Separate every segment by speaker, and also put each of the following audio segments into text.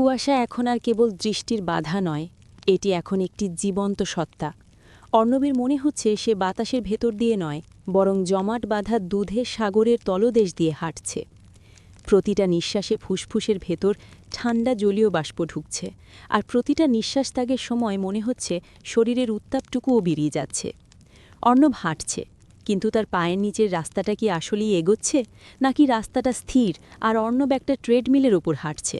Speaker 1: কুয়াশা এখন আর কেবল দৃষ্টির বাধা নয়, এটি এখন একটি জীবন্ত সত্তা। অর্ণবের মনে হচ্ছে সে বাতাসের ভেতর দিয়ে নয়, বরং জমাট বাঁধা দুধের সাগরের তলদেশ দিয়ে হাঁটছে। প্রতিটা নিঃশ্বাসে ফুসফুসের ভেতর ঠান্ডা জলীয় বাষ্প ঢুকছে, আর প্রতিটা নিঃশ্বাস ত্যাগের সময় মনে হচ্ছে শরীরের উত্তাপটুকুও বেরিয়ে যাচ্ছে। অর্ণব হাঁটছে, কিন্তু তার পায়ের নিচের রাস্তাটা কি আসলেই এগোচ্ছে, নাকি রাস্তাটা স্থির আর অর্ণব একটা ট্রেডমিলের ওপর হাঁটছে?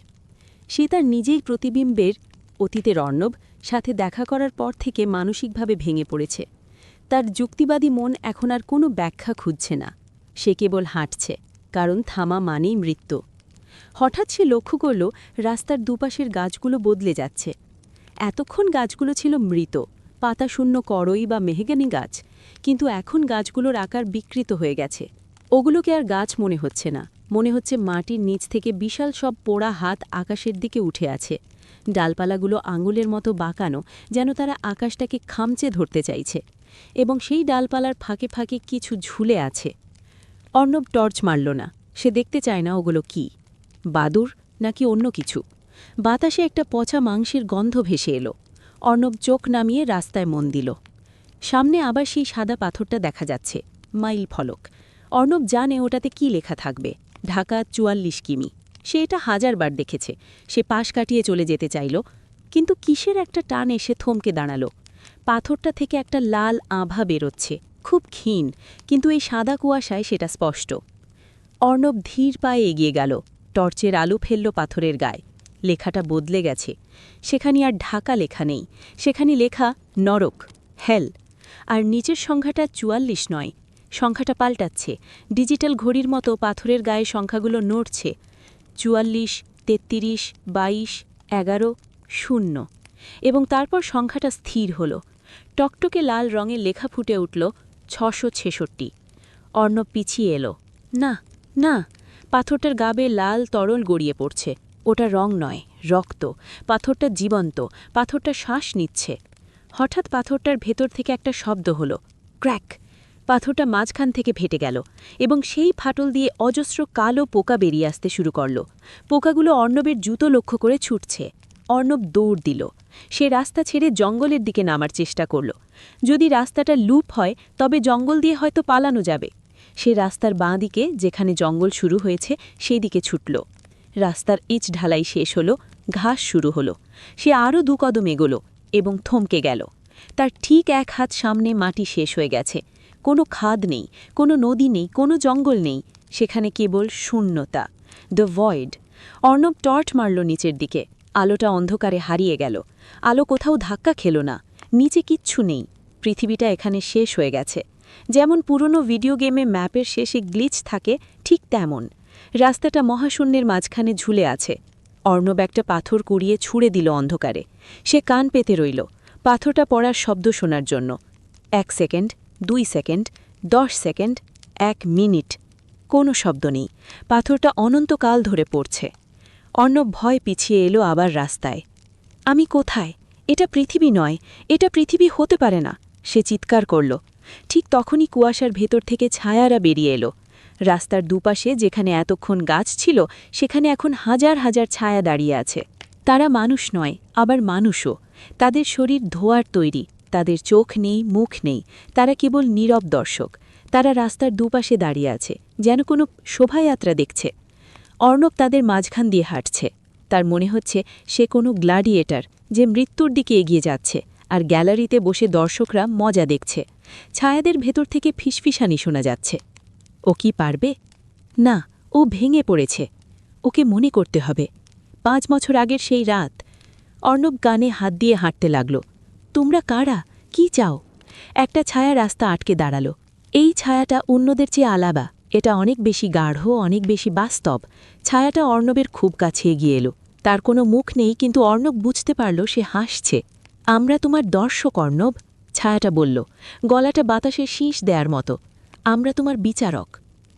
Speaker 1: সে তার নিজেই প্রতিবিম্বের অতীতের অর্ণব সাথে দেখা করার পর থেকে মানসিকভাবে ভেঙে পড়েছে। তার যুক্তিবাদী মন এখন আর কোনো ব্যাখ্যা খুঁজছে না, সে কেবল হাঁটছে, কারণ থামা মানেই মৃত্যু। হঠাৎ সে লক্ষ্য করল রাস্তার দুপাশের গাছগুলো বদলে যাচ্ছে। এতক্ষণ গাছগুলো ছিল মৃত, পাতাশূন্য করই বা মেহগানি গাছ, কিন্তু এখন গাছগুলোর আকার বিকৃত হয়ে গেছে। ওগুলোকে আর গাছ মনে হচ্ছে না, মনে হচ্ছে মাটির নিচ থেকে বিশাল সব পোড়া হাত আকাশের দিকে উঠে আছে। ডালপালাগুলো আঙুলের মতো বাঁকানো, যেন তারা আকাশটাকে খামচে ধরতে চাইছে, এবং সেই ডালপালার ফাঁকে ফাঁকে কিছু ঝুলে আছে। অর্ণব টর্চ মারল না, সে দেখতে চায় না ওগুলো কি, বাদুড় নাকি অন্য কিছু। বাতাসে একটা পচা মাংসের গন্ধ ভেসে এলো। অর্ণব চোখ নামিয়ে রাস্তায় মন দিল। সামনে আবার সেই সাদা পাথরটা দেখা যাচ্ছে, মাইল ফলক। অর্ণব জানে ওটাতে কি লেখা থাকবে, ঢাকা ৪৪ কিমি। সে এটা ১০০০ বার দেখেছে। সে পাশ কাটিয়ে চলে যেতে চাইল, কিন্তু কিসের একটা টান এসে থমকে দাঁড়াল। পাথরটা থেকে একটা লাল আভা বেরোচ্ছে, খুব ক্ষীণ, কিন্তু এই সাদা কুয়াশায় সেটা স্পষ্ট। অর্ণব ধীর পায়ে এগিয়ে গেল, টর্চের আলো ফেলল পাথরের গায়ে। লেখাটা বদলে গেছে, সেখানে আর ঢাকা লেখা নেই, সেখানে লেখা নরক, হেল। আর নিচের সংখ্যাটা ৪৪ নয়, সংখ্যাটা পাল্টাচ্ছে, ডিজিটাল ঘড়ির মতো পাথরের গায়ে সংখ্যাগুলো নড়ছে। ৪৪, ৩৩, ২২, ১১, ০। এবং তারপর সংখ্যাটা স্থির হল। টকটকে লাল রঙের লেখা ফুটে উঠল ৬৬৬। অর্ণব পিছিয়ে এলো। না না, পাথরটার গাবে লাল তরল গড়িয়ে পড়ছে। ওটা রং নয়, রক্ত। পাথরটা জীবন্ত, পাথরটা শ্বাস নিচ্ছে। হঠাৎ পাথরটার ভেতর থেকে একটা শব্দ হলো, ক্র্যাক। পাথরটা মাঝখান থেকে ফেটে গেল, এবং সেই ফাটল দিয়ে অজস্র কালো পোকা বেরিয়ে আসতে শুরু করল। পোকাগুলো অর্ণবের জুতো লক্ষ্য করে ছুটছে। অর্ণব দৌড় দিল। সে রাস্তা ছেড়ে জঙ্গলের দিকে নামার চেষ্টা করল। যদি রাস্তাটা লুপ হয়, তবে জঙ্গল দিয়ে হয়তো পালানো যাবে। সে রাস্তার বাঁ দিকে, যেখানে জঙ্গল শুরু হয়েছে, সেই দিকে ছুটল। রাস্তার ইট ঢালাই শেষ হলো, ঘাস শুরু হলো। সে আরও ২ কদম এগোল এবং থমকে গেল। তার ঠিক ১ হাত সামনে মাটি শেষ হয়ে গেছে। কোনো খাদ নেই, কোনো নদী নেই, কোনো জঙ্গল নেই, সেখানে কেবল শূন্যতা, দ্য ভয়েড। অর্ণব টর্চ মারল নিচের দিকে। আলোটা অন্ধকারে হারিয়ে গেল। আলো কোথাও ধাক্কা খেল না, নিচে কিচ্ছু নেই। পৃথিবীটা এখানে শেষ হয়ে গেছে। যেমন পুরনো ভিডিও গেমে ম্যাপের শেষে গ্লিচ থাকে, ঠিক তেমন। রাস্তাটা মহাশূন্যের মাঝখানে ঝুলে আছে। অর্ণব একটা পাথর কুড়িয়ে ছুঁড়ে দিল অন্ধকারে। সে কান পেতে রইল, পাথরটা পড়ার শব্দ শোনার জন্য। ১ সেকেন্ড, ২ সেকেন্ড, ১০ সেকেন্ড, ১ মিনিট। কোনো শব্দ নেই। পাথরটা অনন্তকাল ধরে পড়ছে। অর্ণব ভয় পিছিয়ে এলো আবার রাস্তায়। আমি কোথায়? এটা পৃথিবী নয়, এটা পৃথিবী হতে পারে না, সে চিৎকার করল। ঠিক তখনই কুয়াশার ভেতর থেকে ছায়ারা বেরিয়ে এলো। রাস্তার দুপাশে যেখানে এতক্ষণ গাছ ছিল, সেখানে এখন হাজার হাজার ছায়া দাঁড়িয়ে আছে। তারা মানুষ নয়, আবার মানুষও। তাদের শরীর ধোঁয়ার তৈরি, তাদের চোখ নেই, মুখ নেই, তারা কেবল নীরব দর্শক। তারা রাস্তার দুপাশে দাঁড়িয়ে আছে, যেন কোনো শোভাযাত্রা দেখছে। অর্ণব তাদের মাঝখান দিয়ে হাঁটছে। তার মনে হচ্ছে সে কোনো গ্ল্যাডিয়েটর, যে মৃত্যুর দিকে এগিয়ে যাচ্ছে, আর গ্যালারিতে বসে দর্শকরা মজা দেখছে। ছায়াদের ভেতর থেকে ফিসফিসানি শোনা যাচ্ছে। ও কি পারবে? না, ও ভেঙে পড়েছে। ওকে মনে করতে হবে ৫ বছর আগের সেই রাত। অর্ণব কানে হাত দিয়ে হাঁটতে লাগল। তোমরা কারা? কি চাও? একটা ছায়া রাস্তা আটকে দাঁড়ালো। এই ছায়াটা অন্যদের চেয়ে আলাদা, এটা অনেক বেশি গাঢ়, অনেক বেশি বাস্তব। ছায়াটা অর্ণবের খুব কাছে এগিয়ে এলো। তার কোনো মুখ নেই, কিন্তু অর্ণব বুঝতে পারল সে হাসছে। আমরা তোমার দর্শক অর্ণব, ছায়াটা বলল, গলাটা বাতাসে শীষ দেয়ার মতো। আমরা তোমার বিচারক।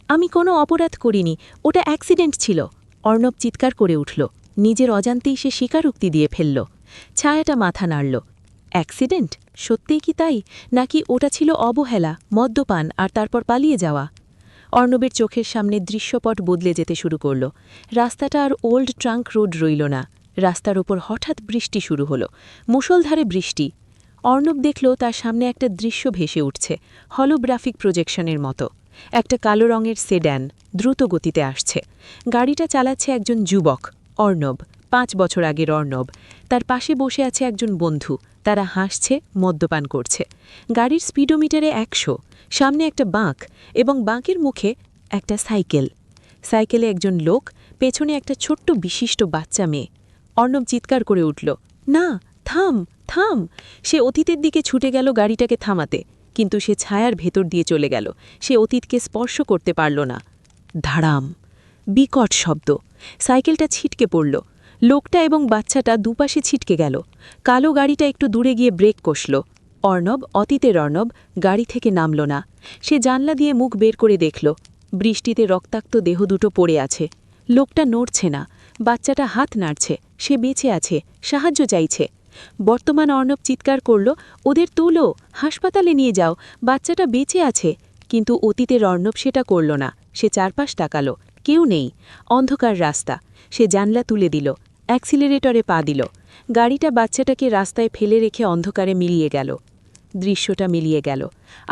Speaker 1: আমি কোনো অপরাধ করিনি, ওটা অ্যাক্সিডেন্ট ছিল। অর্ণব চিৎকার করে উঠল। নিজের অজান্তেই সে স্বীকারোক্তি দিয়ে ফেলল। ছায়াটা মাথা নাড়ল। অ্যাক্সিডেন্ট? সত্যিই কি তাই, নাকি ওটা ছিল অবহেলা, মদ্যপান আর তারপর পালিয়ে যাওয়া? অর্ণবের চোখের সামনে দৃশ্যপট বদলে যেতে শুরু করল। রাস্তাটা আর ওল্ড ট্রাঙ্ক রোড রইল না, রাস্তার ওপর হঠাৎ বৃষ্টি শুরু হলো, মুষলধারে বৃষ্টি। অর্ণব দেখল তার সামনে একটা দৃশ্য ভেসে উঠছে, হলোগ্রাফিক প্রজেকশনের মতো। একটা কালো রঙের সেডান দ্রুত গতিতে আসছে। গাড়িটা চালাচ্ছে একজন যুবক, অর্ণব, 5 বছর আগের অর্ণব। তার পাশে বসে আছে একজন বন্ধু, তারা হাসছে, মদ্যপান করছে। গাড়ির স্পিডোমিটারে 100, সামনে একটা বাঁক এবং বাঁকের মুখে একটা সাইকেল। সাইকেলে একজন লোক, পেছনে একটা ছোট্ট বিশিষ্ট বাচ্চা মেয়ে। অর্ণব চিৎকার করে উঠল, না, থাম, থাম। সে অতীতের দিকে ছুটে গেল গাড়িটাকে থামাতে, কিন্তু সে ছায়ার ভেতর দিয়ে চলে গেল। সে অতীতকে স্পর্শ করতে পারল না। ধাড়াম, বিকট শব্দ। সাইকেলটা ছিটকে পড়ল। লোকটা এবং বাচ্চাটা দুপাশে ছিটকে গেল। কালো গাড়িটা একটু দূরে গিয়ে ব্রেক কষল। অর্ণব, অতীতের অর্ণব, গাড়ি থেকে নামল না। সে জানলা দিয়ে মুখ বের করে দেখল, বৃষ্টিতে রক্তাক্ত দেহ দুটো পড়ে আছে। লোকটা নড়ছে না, বাচ্চাটা হাত নাড়ছে, সে বেঁচে আছে, সাহায্য চাইছে। বর্তমান অর্ণব চিৎকার করল, ওদের তোলো, হাসপাতালে নিয়ে যাও, বাচ্চাটা বেঁচে আছে। কিন্তু অতীতের অর্ণব সেটা করল না। সে চারপাশ তাকালো, কেউ নেই, অন্ধকার রাস্তা। সে জানলা তুলে দিল, অ্যাক্সিলারেটরে পা দিল। গাড়িটা বাচ্চাটাকে রাস্তায় ফেলে রেখে অন্ধকারে মিলিয়ে গেল। দৃশ্যটা মিলিয়ে গেল।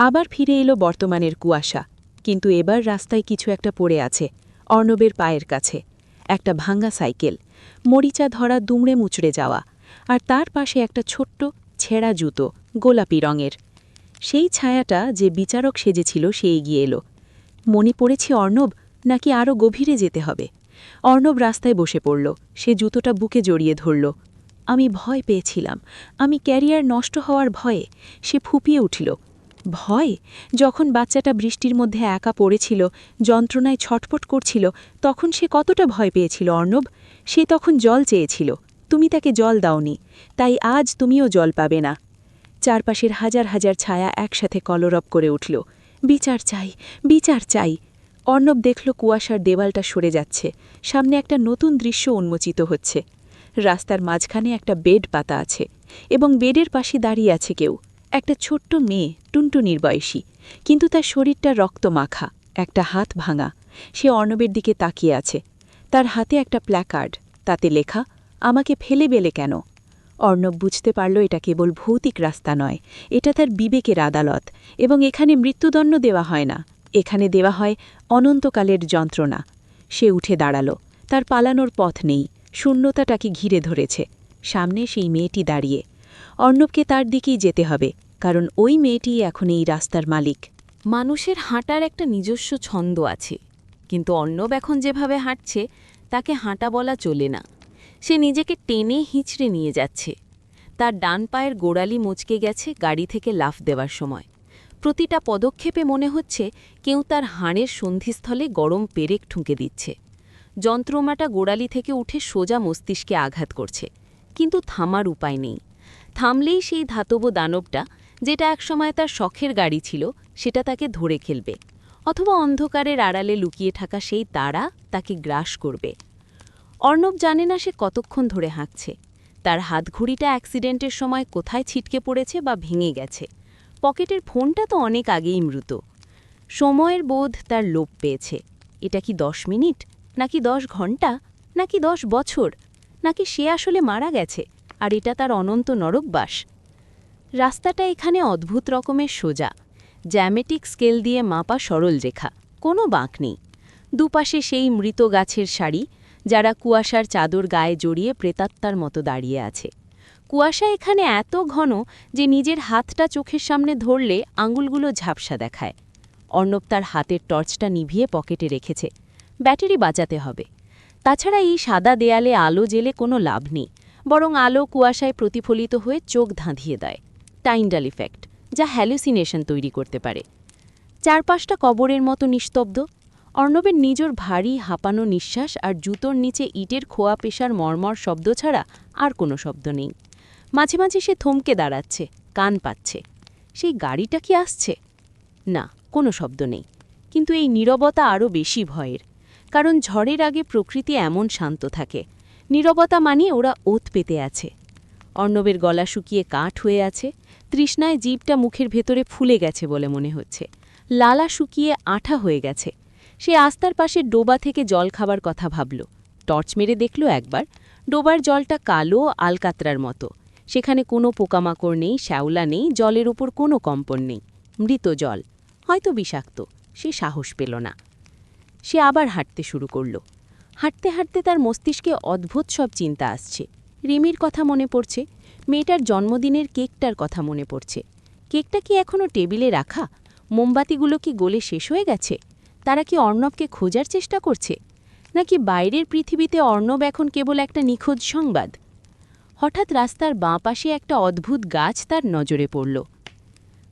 Speaker 1: আবার ফিরে এলো বর্তমানের কুয়াশা। কিন্তু এবার রাস্তায় কিছু একটা পড়ে আছে, অর্ণবের পায়ের কাছে। একটা ভাঙা সাইকেল, মরিচা ধরা দুমড়ে মুচড়ে যাওয়া, আর তার পাশে একটা ছোট্ট ছেঁড়া জুতো, গোলাপি রঙের। সেই ছায়াটা যে বিচারক সেজেছিল সে এগিয়ে এলো। মনে পড়েছে অর্ণব, নাকি আরও গভীরে যেতে হবে? অর্ণব রাস্তায় বসে পড়ল, সে জুতোটা বুকে জড়িয়ে ধরল। আমি ভয় পেয়েছিলাম, আমি ক্যারিয়ার নষ্ট হওয়ার ভয়ে। সে ফুপিয়ে উঠল। ভয়? যখন বাচ্চাটা বৃষ্টির মধ্যে একা পড়েছিল, যন্ত্রণায় ছটফট করছিল, তখন সে কতটা ভয় পেয়েছিল অর্ণব? সে তখন জল চেয়েছিল, তুমি তাকে জল দাওনি, তাই আজ তুমিও জল পাবে না। চারপাশের হাজার হাজার ছায়া একসাথে কলরব করে উঠল, বিচার চাই, বিচার চাই। অর্ণব দেখল কুয়াশার দেওয়ালটা সরে যাচ্ছে, সামনে একটা নতুন দৃশ্য উন্মোচিত হচ্ছে। রাস্তার মাঝখানে একটা বেড পাতা আছে, এবং বেডের পাশে দাঁড়িয়ে আছে কেউ, একটা ছোট্ট মেয়ে, টুনটুনির বয়সী, কিন্তু তার শরীরটা রক্ত মাখা, একটা হাত ভাঙা। সে অর্ণবের দিকে তাকিয়ে আছে। তার হাতে একটা প্ল্যাকার্ড, তাতে লেখা, আমাকে ফেলে বেলে কেন? অর্ণব বুঝতে পারল এটা কেবল ভৌতিক রাস্তা নয়, এটা তার বিবেকের আদালত, এবং এখানে মৃত্যুদণ্ড দেওয়া হয় না, এখানে দেওয়া হয় অনন্তকালের যন্ত্রণা। সে উঠে দাঁড়াল, তার পালানোর পথ নেই, শূন্যতাটাকে ঘিরে ধরেছে। সামনে সেই মেয়েটি দাঁড়িয়ে। অর্ণবকে তার দিকেই যেতে হবে, কারণ ওই মেয়েটিই এখন এই রাস্তার মালিক।
Speaker 2: মানুষের হাঁটার একটা নিজস্ব ছন্দ আছে, কিন্তু অর্ণব এখন যেভাবে হাঁটছে তাকে হাঁটা বলা চলে না। সে নিজেকে টেনে হিঁচড়ে নিয়ে যাচ্ছে। তার ডান পায়ের গোড়ালি মুচকে গেছে গাড়ি থেকে লাফ দেওয়ার সময়। প্রতিটা পদক্ষেপে মনে হচ্ছে কেউ তার হাড়ের সন্ধিস্থলে গরম পেরেক ঠুঁকে দিচ্ছে। যন্ত্রমাটা গোড়ালি থেকে উঠে সোজা মস্তিষ্কে আঘাত করছে, কিন্তু থামার উপায় নেই। থামলেই সেই ধাতব দানবটা, যেটা একসময় তার শখের গাড়ি ছিল, সেটা তাকে ধরে খেলবে, অথবা অন্ধকারের আড়ালে লুকিয়ে থাকা সেই তারা তাকে গ্রাস করবে। অর্ণব জানে না সে কতক্ষণ ধরে হাঁকছে। তার হাতঘড়িটা অ্যাক্সিডেন্টের সময় কোথায় ছিটকে পড়েছে বা ভেঙে গেছে। পকেটের ফোনটা তো অনেক আগেই মৃত। সময়ের বোধ তার লোপ পেয়েছে। এটা কি 10 মিনিট, নাকি 10 ঘন্টা, নাকি 10 বছর, নাকি সে আসলে মারা গেছে আর এটা তার অনন্ত নরকবাস? রাস্তাটা এখানে অদ্ভুত রকমের সোজা, জ্যামেটিক স্কেল দিয়ে মাপা সরল রেখা, কোনো বাঁক নেই। দুপাশে সেই মৃত গাছের সারি, যারা কুয়াশার চাদর গায়ে জড়িয়ে প্রেতাত্মার মতো দাঁড়িয়ে আছে। কুয়াশা এখানে এত ঘন যে নিজের হাতটা চোখের সামনে ধরলে আঙুলগুলো ঝাপসা দেখায়। অর্ণব তার হাতের টর্চটা নিভিয়ে পকেটে রেখেছে, ব্যাটারি বাঁচাতে হবে। তাছাড়া এই সাদা দেয়ালে আলো জেলে কোনো লাভ নেই, বরং আলো কুয়াশায় প্রতিফলিত হয়ে চোখ ধাঁধিয়ে দেয়, টাইন্ডাল ইফেক্ট, যা হ্যালুসিনেশন তৈরি করতে পারে। চারপাশটা কবরের মতো নিস্তব্ধ। অর্ণবের নিজের ভারী হাঁপানো নিঃশ্বাস আর জুতোর নিচে ইটের খোয়া পেশার মর্মর শব্দ ছাড়া আর কোনো শব্দ নেই। মাঝে মাঝে সে থমকে দাঁড়াচ্ছে, কান পাচ্ছে। সেই গাড়িটা কি আসছে? না, কোনো শব্দ নেই। কিন্তু এই নীরবতা আরও বেশি ভয়ের, কারণ ঝড়ের আগে প্রকৃতি এমন শান্ত থাকে। নীরবতা মানে ওরা ওত পেতে আছে। অর্ণবের গলা শুকিয়ে কাঠ হয়ে আছে, তৃষ্ণায় জিভটা মুখের ভেতরে ফুলে গেছে বলে মনে হচ্ছে, লালা শুকিয়ে আঠা হয়ে গেছে। সে আস্তার পাশে ডোবা থেকে জল খাবার কথা ভাবল, টর্চ মেরে দেখল একবার, ডোবার জলটা কালো আলকাতরার মতো। সেখানে কোনো পোকামাকড় নেই, শ্যাওলা নেই, জলের ওপর কোনো কম্পন নেই। মৃত জল, হয়তো বিষাক্ত। সে সাহস পেল না। সে আবার হাঁটতে শুরু করল। হাঁটতে হাঁটতে তার মস্তিষ্কে অদ্ভুত সব চিন্তা আসছে। রিমির কথা মনে পড়ছে, মেয়েটার জন্মদিনের কেকটার কথা মনে পড়ছে। কেকটা কি এখনও টেবিলে রাখা? মোমবাতিগুলো কি গলে শেষ হয়ে গেছে? তারা কি অর্ণবকে খোঁজার চেষ্টা করছে? নাকি বাইরের পৃথিবীতে অর্ণব এখন কেবল একটা নিখোঁজ সংবাদ? হঠাৎ রাস্তার বাঁ পাশে একটা অদ্ভুত গাছ তার নজরে পড়ল।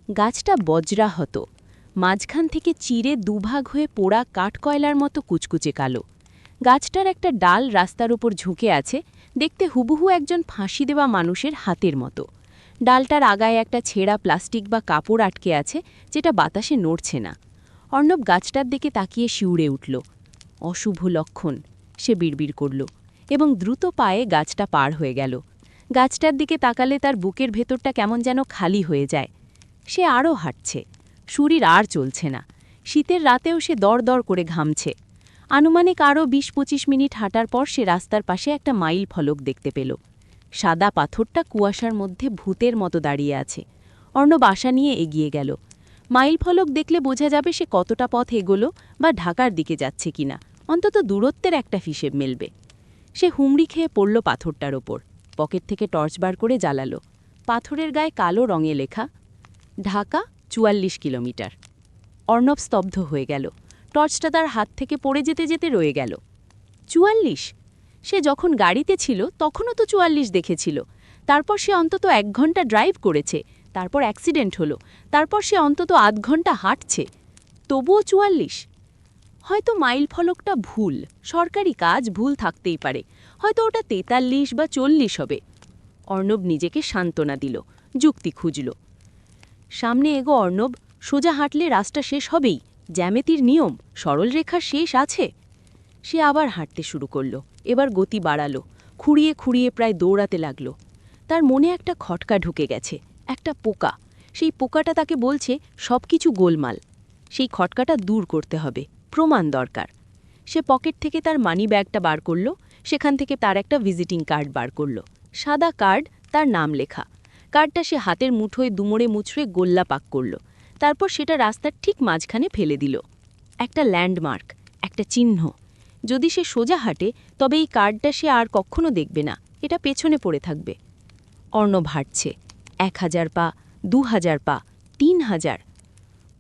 Speaker 2: গাছটা বজ্রাহত, মাঝখান থেকে চিরে দুভাগ হয়ে পোড়া কাঠকয়লার মতো কুচকুচে কালো। গাছটার একটা ডাল রাস্তার উপর ঝুঁকে আছে, দেখতে হুবহু একজন ফাঁসি দেওয়া মানুষের হাতের মতো। ডালটার আগায় একটা ছেঁড়া প্লাস্টিক বা কাপড় আটকে আছে, যেটা বাতাসে নড়ছে না। অর্ণব গাছটার দিকে তাকিয়ে শিউরে উঠল। অশুভ লক্ষণ, সে বিড়বিড় করল এবং দ্রুত পায়ে গাছটা পার হয়ে গেল। গাছটার দিকে তাকালে তার বুকের ভেতরটা কেমন যেন খালি হয়ে যায়। সে আরও হাঁটছে, শরীর আর চলছে না। শীতের রাতেও সে দরদর করে ঘামছে। আনুমানিক আরও ২০-২৫ মিনিট হাঁটার পর সে রাস্তার পাশে একটা মাইল ফলক দেখতে পেল। সাদা পাথরটা কুয়াশার মধ্যে ভূতের মতো দাঁড়িয়ে আছে। অর্ণব আশা নিয়ে এগিয়ে গেল। মাইল ফলক দেখলে বোঝা যাবে সে কতটা পথ এগোলো বা ঢাকার দিকে যাচ্ছে কিনা, অন্তত দূরত্বের একটা হিসেব মেলবে। সে হুমড়ি খেয়ে পড়ল পাথরটার ওপর। পকেট থেকে টর্চ বার করে জ্বালালো। পাথরের গায়ে কালো রঙে লেখা, ঢাকা ৪৪ কিলোমিটার। অর্ণব স্তব্ধ হয়ে গেল। টর্চটা তার হাত থেকে পড়ে যেতে যেতে রয়ে গেল। ৪৪? সে যখন গাড়িতে ছিল তখনও তো ৪৪ দেখেছিল। তারপর সে অন্তত ১ ঘন্টা ড্রাইভ করেছে, তারপর অ্যাক্সিডেন্ট হলো, তারপর সে অন্তত আধ ঘন্টা হাঁটছে, তবুও ৪৪? হয়তো মাইল ফলকটা ভুল, সরকারি কাজ, ভুল থাকতেই পারে। হয়তো ওটা ৪৩ বা ৪০ হবে। অর্ণব নিজেকে সান্ত্বনা দিল, যুক্তি খুঁজল। সামনে এগো অর্ণব, সোজা হাঁটলে রাস্তা শেষ হবেই। জ্যামিতির নিয়ম, সরল রেখার শেষ আছে। সে আবার হাঁটতে শুরু করল, এবার গতি বাড়ালো, খুঁড়িয়ে খুঁড়িয়ে প্রায় দৌড়াতে লাগল। তার মনে একটা খটকা ঢুকে গেছে, একটা পোকা। সেই পোকাটা তাকে বলছে সব কিছু গোলমাল। সেই খটকাটা দূর করতে হবে, প্রমাণ দরকার। সে পকেট থেকে তার মানি ব্যাগটা বার করল, সেখান থেকে তার একটা ভিজিটিং কার্ড বার করল। সাদা কার্ড, তার নাম লেখা। কার্ডটা সে হাতের মুঠোয় দুমড়ে মুচড়ে গোল্লা পাক করল। তারপর সেটা রাস্তার ঠিক মাঝখানে ফেলে দিল। একটা ল্যান্ডমার্ক, একটা চিহ্ন। যদি সে সোজা হাঁটে তবে এই কার্ডটা সে আর কখনো দেখবে না, এটা পেছনে পড়ে থাকবে। অর্ণব হাঁটছে, ১,০০০ পা, ২,০০০ পা, ৩,০০০।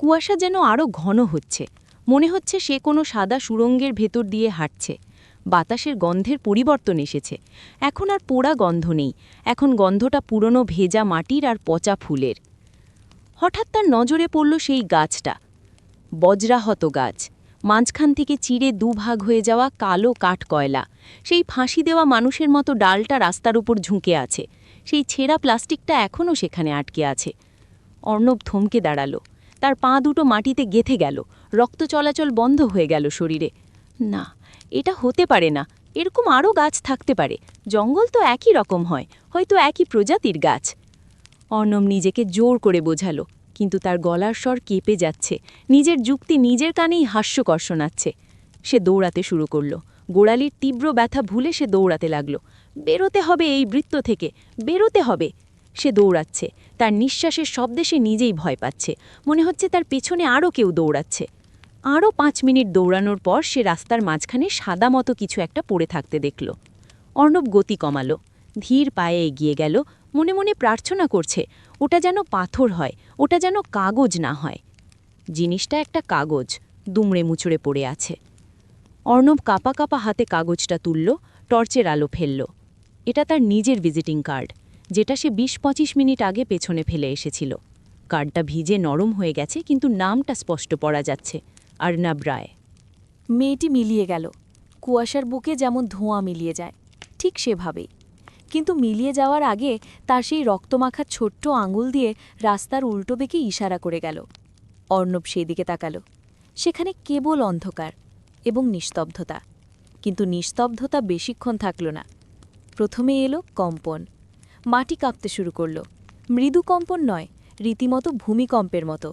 Speaker 2: কুয়াশা যেন আরও ঘন হচ্ছে। মনে হচ্ছে সে কোনো সাদা সুড়ঙ্গের ভেতর দিয়ে হাঁটছে। বাতাসের গন্ধের পরিবর্তন এসেছে। এখন আর পোড়া গন্ধ নেই, এখন গন্ধটা পুরনো ভেজা মাটির আর পচা ফুলের। হঠাৎ তার নজরে পড়ল সেই গাছটা, বজ্রাহত গাছ। মাঝখান থেকে চিরে দুভাগ হয়ে যাওয়া কালো কাঠকয়লা। সেই ফাঁসি দেওয়া মানুষের মতো ডালটা রাস্তার উপর ঝুঁকে আছে। সেই ছেঁড়া প্লাস্টিকটা এখনও সেখানে আটকে আছে। অর্ণব থমকে দাঁড়ালো। তার পা দুটো মাটিতে গেঁথে গেল, রক্ত চলাচল বন্ধ হয়ে গেল শরীরে। না, এটা হতে পারে না। এরকম আরও গাছ থাকতে পারে। জঙ্গল তো একই রকম হয়, হয়তো একই প্রজাতির গাছ। অর্ণব নিজেকে জোর করে বোঝালো, কিন্তু তার গলার স্বর কেঁপে যাচ্ছে। নিজের যুক্তি নিজের কানেই হাস্যকর শোনাচ্ছে। সে দৌড়াতে শুরু করল। গোড়ালির তীব্র ব্যথা ভুলে সে দৌড়াতে লাগল। বেরোতে হবে এই বৃত্ত থেকে, বেরোতে হবে। সে দৌড়াচ্ছে, তার নিঃশ্বাসের শব্দে সে নিজেই ভয় পাচ্ছে। মনে হচ্ছে তার পেছনে আরও কেউ দৌড়াচ্ছে। আরও ৫ মিনিট দৌড়ানোর পর সে রাস্তার মাঝখানে সাদা মতো কিছু একটা পড়ে থাকতে দেখল। অর্ণব গতি কমালো, ধীর পায়ে এগিয়ে গেল, মনে মনে প্রার্থনা করছে ওটা যেন পাথর হয়, ওটা যেন কাগজ না হয়। জিনিসটা একটা কাগজ, দুমড়ে মুচড়ে পড়ে আছে। অর্ণব কাঁপা কাঁপা হাতে কাগজটা তুলল, টর্চের আলো ফেলল। এটা তার নিজের ভিজিটিং কার্ড, যেটা সে ২০-২৫ মিনিট আগে পেছনে ফেলে এসেছিল। কার্ডটা ভিজে নরম হয়ে গেছে, কিন্তু নামটা স্পষ্ট পড়া যাচ্ছে, অর্ণব রায়।
Speaker 1: মেয়েটি মিলিয়ে গেল, কুয়াশার বুকে যেমন ধোঁয়া মিলিয়ে যায়, ঠিক সেভাবেই। কিন্তু মিলিয়ে যাওয়ার আগে তার সেই রক্তমাখা ছোট্ট আঙুল দিয়ে রাস্তার উল্টো বেঁকে ইশারা করে গেল। অর্ণব সেদিকে তাকালো। সেখানে কেবল অন্ধকার এবং নিস্তব্ধতা। কিন্তু নিস্তব্ধতা বেশিক্ষণ থাকল না। প্রথমে এলো কম্পন। মাটি কাঁপতে শুরু করল। মৃদু কম্পন নয়, রীতিমতো ভূমিকম্পের মতো।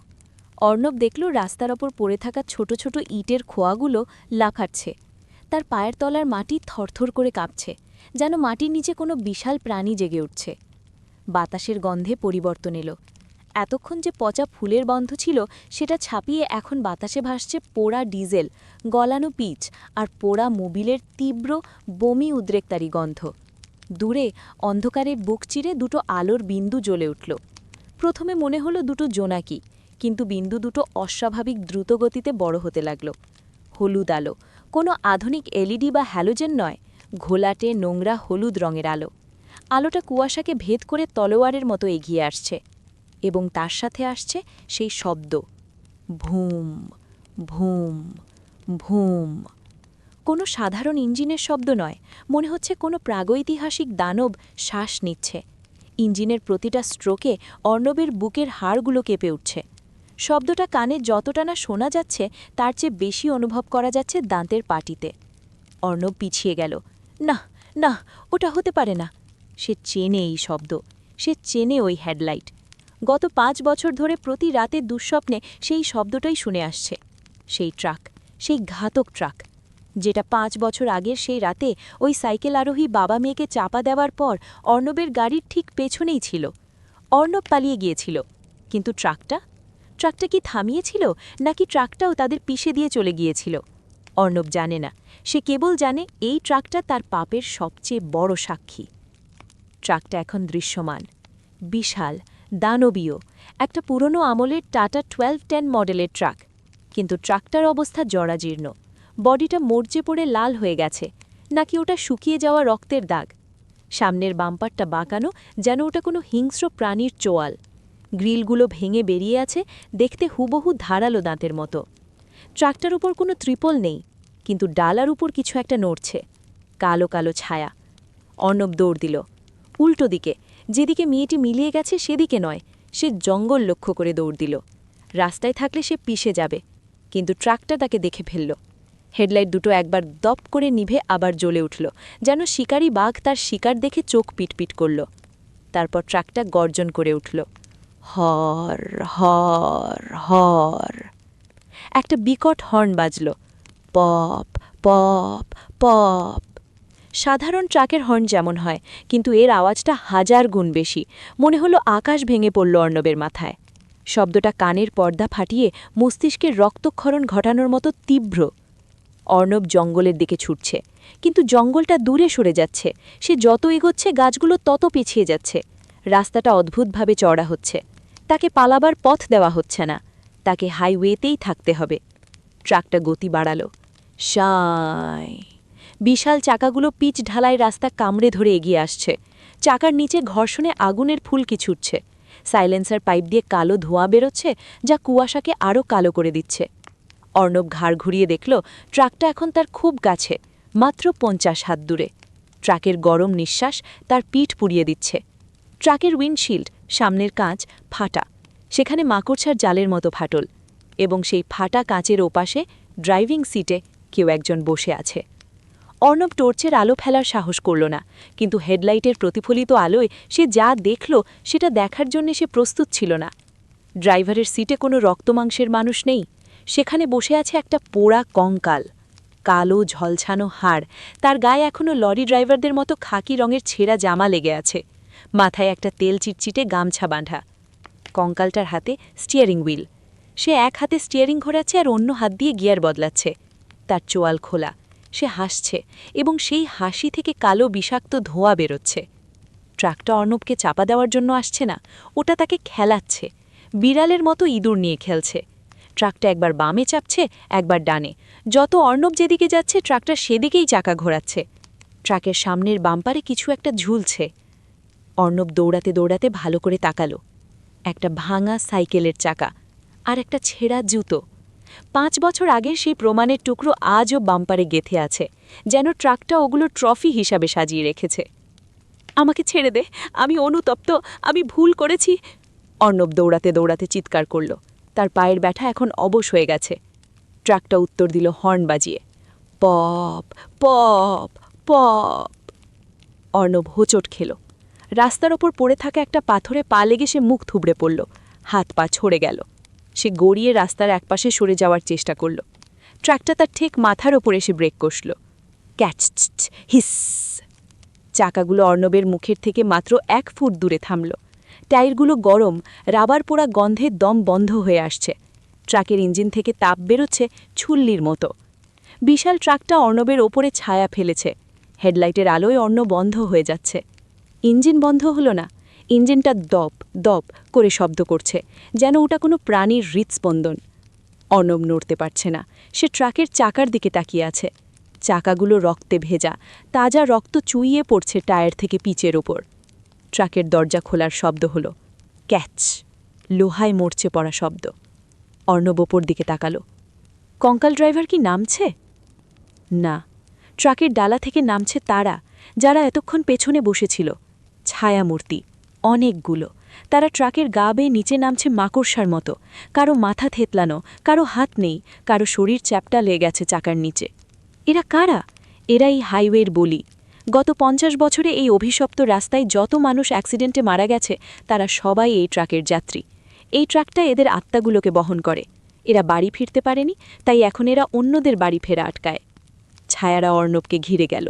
Speaker 1: অর্ণব দেখল রাস্তার ওপর পড়ে থাকা ছোট ছোট ইটের খোয়াগুলো লাফাচ্ছে।
Speaker 3: তার পায়ের তলার মাটি থরথর করে কাঁপছে, যেন মাটির নিচে কোনো বিশাল প্রাণী জেগে উঠছে। বাতাসের গন্ধে পরিবর্তন এলো। এতক্ষণ যে পচা ফুলের গন্ধ ছিল সেটা ছাপিয়ে এখন বাতাসে ভাসছে পোড়া ডিজেল, গলানো পিচ আর পোড়া মোবিলের তীব্র বমি উদ্রেকতারি গন্ধ। দূরে অন্ধকারের বুক চিরে দুটো আলোর বিন্দু জ্বলে উঠল। প্রথমে মনে হলো দুটো জোনাকি, কিন্তু বিন্দু দুটো অস্বাভাবিক দ্রুতগতিতে বড় হতে লাগল। হলুদ আলো, কোনো আধুনিক এলইডি বা হ্যালোজেন নয়, ঘোলাটে নোংরা হলুদ রঙের আলো। আলোটা কুয়াশাকে ভেদ করে তলোয়ারের মতো এগিয়ে আসছে, এবং তার সাথে আসছে সেই শব্দ, ভুম ভুম ভুম। কোনো সাধারণ ইঞ্জিনের শব্দ নয়, মনে হচ্ছে কোনো প্রাগৈতিহাসিক দানব শ্বাস নিচ্ছে। ইঞ্জিনের প্রতিটা স্ট্রোকে অর্ণবের বুকের হাড়গুলো কেঁপে উঠছে। শব্দটা কানে যতটা না শোনা যাচ্ছে তার চেয়ে বেশি অনুভব করা যাচ্ছে দাঁতের পাটিতে। অর্ণব পিছিয়ে গেল। না না, ওটা হতে পারে না। সে চেনে এই শব্দ, সে চেনে ওই হেডলাইট। গত 5 বছর ধরে প্রতি রাতে দুঃস্বপ্নে সেই শব্দটাই শুনে আসছে। সেই ট্রাক, সেই ঘাতক ট্রাক, যেটা 5 বছর আগের সেই রাতে ওই সাইকেল আরোহী বাবা মেয়েকে চাপা দেওয়ার পর অর্ণবের গাড়ির ঠিক পেছনেই ছিল। অর্ণব পালিয়ে গিয়েছিল, কিন্তু ট্রাকটা কি থামিয়েছিল, নাকি ট্রাকটাও তাদের পিষে দিয়ে চলে গিয়েছিল? অর্ণব জানে না, সে কেবল জানে এই ট্রাকটা তার পাপের সবচেয়ে বড় সাক্ষী। ট্রাকটা এখন দৃশ্যমান, বিশাল, দানবীয়, একটা পুরনো আমলের টাটা 1210 মডেলের ট্রাক। কিন্তু ট্রাকটার অবস্থা জরাজীর্ণ, বডিটা মরচে পড়ে লাল হয়ে গেছে, নাকি ওটা শুকিয়ে যাওয়া রক্তের দাগ। সামনের বাম্পারটা বাঁকানো, যেন ওটা কোনো হিংস্র প্রাণীর চোয়াল। গ্রিলগুলো ভেঙে বেরিয়ে আছে, দেখতে হুবহু ধারালো দাঁতের মতো। ট্রাকটার উপর কোনো ত্রিপল নেই, কিন্তু ডালার উপর কিছু একটা নড়ছে, কালো কালো ছায়া। অর্ণব দৌড় দিল উল্টো দিকে, যেদিকে মেয়েটি মিলিয়ে গেছে সেদিকে নয়। সে জঙ্গল লক্ষ্য করে দৌড় দিল। রাস্তায় থাকলে সে পিষে যাবে, কিন্তু ট্রাকটা তাকে দেখে ফেলল। হেডলাইট দুটো একবার দপ করে নিভে আবার জ্বলে উঠল, যেন শিকারী বাঘ তার শিকার দেখে চোখ পিটপিট করল। তারপর ট্রাকটা গর্জন করে উঠল, হর হর হর। একটা বিকট হর্ন বাজল, পপ পপ পপ। সাধারণ ট্রাকের হর্ন যেমন হয়, কিন্তু এর আওয়াজটা 1000 গুণ বেশি। মনে হলো আকাশ ভেঙে পড়ল অর্ণবের মাথায়। শব্দটা কানের পর্দা ফাটিয়ে মস্তিষ্কের রক্তক্ষরণ ঘটানোর মতো তীব্র। অর্ণব জঙ্গলের দিকে ছুটছে, কিন্তু জঙ্গলটা দূরে সরে যাচ্ছে। সে যত এগোচ্ছে গাছগুলো তত পিছিয়ে যাচ্ছে। রাস্তাটা অদ্ভুতভাবে চড়া হচ্ছে, তাকে পালাবার পথ দেওয়া হচ্ছে না, তাকে হাইওয়েতেই থাকতে হবে। ট্রাকটা গতি বাড়ালো, শাই। বিশাল চাকাগুলো পিচ ঢালাই রাস্তা কামড়ে ধরে এগিয়ে আসছে। চাকার নিচে ঘর্ষণে আগুনের ফুলকি ছুটছে। সাইলেন্সার পাইপ দিয়ে কালো ধোঁয়া বেরোচ্ছে, যা কুয়াশাকে আরও কালো করে দিচ্ছে। অর্ণব ঘাড় ঘুরিয়ে দেখল ট্রাকটা এখন তার খুব কাছে, মাত্র 50 হাত দূরে। ট্রাকের গরম নিঃশ্বাস তার পিঠ পুড়িয়ে দিচ্ছে। ট্রাকের উইন্ডশিল্ড, সামনের কাঁচ ফাটা, সেখানে মাকড়সার জালের মতো ফাটল, এবং সেই ফাটা কাঁচের ওপাশে ড্রাইভিং সিটে কেউ একজন বসে আছে। অর্ণব টর্চের আলো ফেলার সাহস করল না, কিন্তু হেডলাইটের প্রতিফলিত আলোয় সে যা দেখল সেটা দেখার জন্য সে প্রস্তুত ছিল না। ড্রাইভারের সিটে কোনো রক্তমাংসের মানুষ নেই, সেখানে বসে আছে একটা পোড়া কঙ্কাল, কালো ঝলছানো হাড়। তার গায়ে এখনও লরি ড্রাইভারদের মতো খাকি রঙের ছেঁড়া জামা লেগে আছে, মাথায় একটা তেল চিটচিটে গামছা বাঁধা। কঙ্কালটার হাতে স্টিয়ারিং হুইল, সে এক হাতে স্টিয়ারিং ঘোরাচ্ছে আর অন্য হাত দিয়ে গিয়ার বদলাচ্ছে। তার চোয়াল খোলা, সে হাসছে, এবং সেই হাসি থেকে কালো বিষাক্ত ধোঁয়া বেরোচ্ছে। ট্রাকটা অর্ণবকে চাপা দেওয়ার জন্য আসছে না, ওটা তাকে খেলাচ্ছে, বিড়ালের মতো ইঁদুর নিয়ে খেলছে। ট্রাকটা একবার বামে চাপছে, একবার ডানে। যত অর্ণব যেদিকে যাচ্ছে ট্রাকটা সেদিকেই চাকা ঘোরাচ্ছে। ট্রাকের সামনের বাম্পারে কিছু একটা ঝুলছে। অর্ণব দৌড়াতে দৌড়াতে ভালো করে তাকালো। একটা ভাঙা সাইকেলের চাকা আর একটা ছেঁড়া জুতো। 5 বছর আগের সেই প্রমাণের টুকরো আজও বাম্পারে গেঁথে আছে, যেন ট্রাকটা ওগুলো ট্রফি হিসাবে সাজিয়ে রেখেছে। আমাকে ছেড়ে দে, আমি অনুতপ্ত, আমি ভুল করেছি। অর্ণব দৌড়াতে দৌড়াতে চিৎকার করল। তার পায়ের ব্যথা এখন অবশ হয়ে গেছে। ট্রাকটা উত্তর দিল হর্ন বাজিয়ে, পপ পপ পপ। অর্ণব হোঁচট খেল। রাস্তার ওপর পড়ে থাকা একটা পাথরে পা লেগে সে মুখ থুবড়ে পড়ল, হাত পা ছড়ে গেল। সে গড়িয়ে রাস্তার একপাশে সরে যাওয়ার চেষ্টা করল। ট্রাকটা তার ঠিক মাথার ওপর এসে ব্রেক কষল।
Speaker 1: ক্যাচ হিস। চাকাগুলো অর্ণবের মুখের থেকে মাত্র 1 ফুট দূরে থামল। টায়ারগুলো গরম, রাবার পোড়া গন্ধে দম বন্ধ হয়ে আসছে। ট্রাকের ইঞ্জিন থেকে তাপ বেরোচ্ছে ছুল্লির মতো। বিশাল ট্রাকটা অর্ণবের ওপরে ছায়া ফেলেছে। হেডলাইটের আলোয় অর্ণব বন্ধ হয়ে যাচ্ছে। ইঞ্জিন বন্ধ হলো না, ইঞ্জিনটা দপ দপ করে শব্দ করছে, যেন ওটা কোনো প্রাণীর হৃৎস্পন্দন। অর্ণব নড়তে পারছে না, সে ট্রাকের চাকার দিকে তাকিয়ে আছে। চাকাগুলো রক্তে ভেজা, তাজা রক্ত চুইয়ে পড়ছে টায়ার থেকে পিচের ওপর। ট্রাকের দরজা খোলার শব্দ হলো ক্যাচ, লোহায় মরচে পড়া শব্দ। অর্ণব ওপর দিকে তাকালো। কঙ্কাল ড্রাইভার কি নামছে? না, ট্রাকের ডালা থেকে নামছে তারা, যারা এতক্ষণ পেছনে বসেছিল। ছায়ামূর্তি অনেকগুলো। তারা ট্রাকের গা বেয়ে নিচে নামছে মাকড়সার মতো। কারো মাথা থেতলানো, কারো হাত নেই, কারো শরীর চ্যাপটা লেগে গেছে চাকার নিচে। এরা কারা? এরা এই হাইওয়ের বলি। গত 50 বছরে এই অভিশপ্ত রাস্তায় যত মানুষ অ্যাক্সিডেন্টে মারা গেছে তারা সবাই এই ট্রাকের যাত্রী। এই ট্রাকটা এদের আত্মাগুলোকে বহন করে। এরা বাড়ি ফিরতে পারেনি, তাই এখন এরা অন্যদের বাড়ি ফেরা আটকায়। ছায়ারা অর্ণবকে ঘিরে গেল।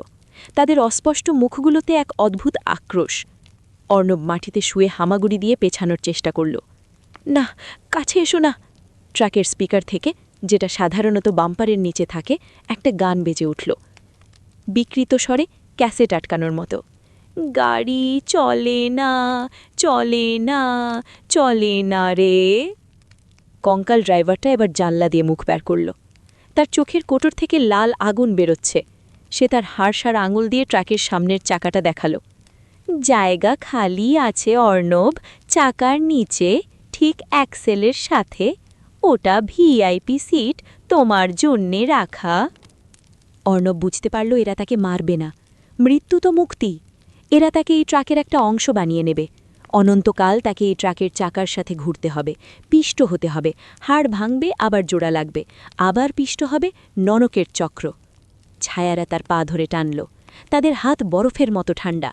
Speaker 1: তাদের অস্পষ্ট মুখগুলোতে এক অদ্ভুত আক্রোশ। অর্ণব মাটিতে শুয়ে হামাগুড়ি দিয়ে পেছানোর চেষ্টা করল। না, কাছে এসো না। ট্রাকের স্পিকার থেকে, যেটা সাধারণত বাম্পারের নিচে থাকে, একটা গান বেজে উঠল, বিকৃত স্বরে, ক্যাসেট আটকানোর মতো। গাড়ি চলে না, চলে না, চলে না রে। কঙ্কাল ড্রাইভারটা এবার জানলা দিয়ে মুখ বের করল। তার চোখের কোটর থেকে লাল আগুন বেরোচ্ছে। সে তার হাড়সার আঙুল দিয়ে ট্রাকের সামনের চাকাটা দেখালো। জায়গা খালি আছে অর্ণব, চাকার নিচে, ঠিক অ্যাক্সেলের সাথে। ওটা ভিআইপি সিট, তোমার জন্যে রাখা। অর্ণব বুঝতে পারল এরা তাকে মারবে না। মৃত্যু তো মুক্তি। এরা তাকে এই ট্রাকের একটা অংশ বানিয়ে নেবে। অনন্তকাল তাকে এই ট্রাকের চাকার সাথে ঘুরতে হবে, পিষ্ট হতে হবে, হাড় ভাঙবে, আবার জোড়া লাগবে, আবার পিষ্ট হবে, নরকের চক্র। ছায়ারা তার পা ধরে টানল। তাদের হাত বরফের মতো ঠান্ডা।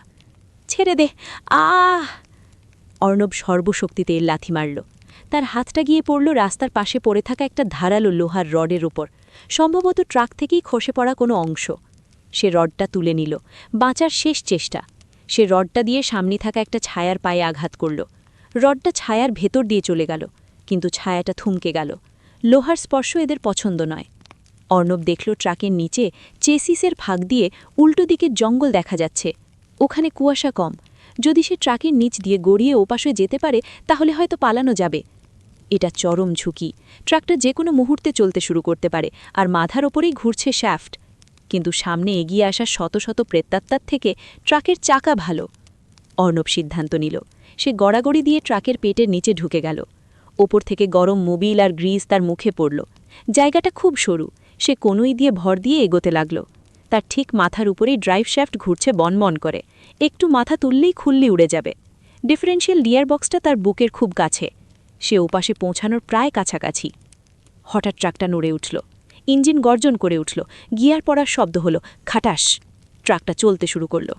Speaker 1: ছেড়ে দে, আহ! অর্ণব সর্বশক্তিতে এর লাথি মারল। তার হাতটা গিয়ে পড়ল রাস্তার পাশে পড়ে থাকা একটা ধারালো লোহার রডের ওপর, সম্ভবত ট্রাক থেকেই খসে পড়া কোনো অংশ। সে রডটা তুলে নিল, বাঁচার শেষ চেষ্টা। সে রডটা দিয়ে সামনে থাকা একটা ছায়ার পায়ে আঘাত করল। রডটা ছায়ার ভেতর দিয়ে চলে গেল, কিন্তু ছায়াটা থমকে গেল। লোহার স্পর্শ এদের পছন্দ নয়। অর্ণব দেখল ট্রাকের নিচে চেসিসের ফাঁক দিয়ে উল্টো দিকে জঙ্গল দেখা যাচ্ছে। ওখানে কুয়াশা কম। যদি সে ট্রাকের নিচ দিয়ে গড়িয়ে ওপাশে যেতে পারে তাহলে হয়তো পালানো যাবে। এটা চরম ঝুঁকি। ট্রাকটা যে কোনো মুহূর্তে চলতে শুরু করতে পারে, আর মাথার ওপরেই ঘুরছে শ্যাফট। কিন্তু সামনে এগিয়ে আসা শত শত প্রেতাত্মার থেকে ট্রাকের চাকা ভালো। অর্ণব সিদ্ধান্ত নিল। সে গড়াগড়ি দিয়ে ট্রাকের পেটের নিচে ঢুকে গেল। ওপর থেকে গরম মোবিল আর গ্রিজ তার মুখে পড়ল। জায়গাটা খুব সরু। সে কনুই দিয়ে ভর দিয়ে এগোতে লাগল। তার ঠিক মাথার উপরেই ড্রাইভ শ্যাফট ঘুরছে বনবন করে। একটু মাথা তুললেই খুললি উড়ে যাবে। ডিফারেন্সিয়াল গিয়ার বক্সটা তার বুকের খুব কাছে। সে ওপাশে পৌঁছানোর প্রায় কাছাকাছি। হঠাৎ ট্রাকটা নড়ে উঠল। ইঞ্জিন গর্জন করে উঠল। গিয়ার পড়ার শব্দ হলো, খাটাস। ট্রাকটা চলতে শুরু করল।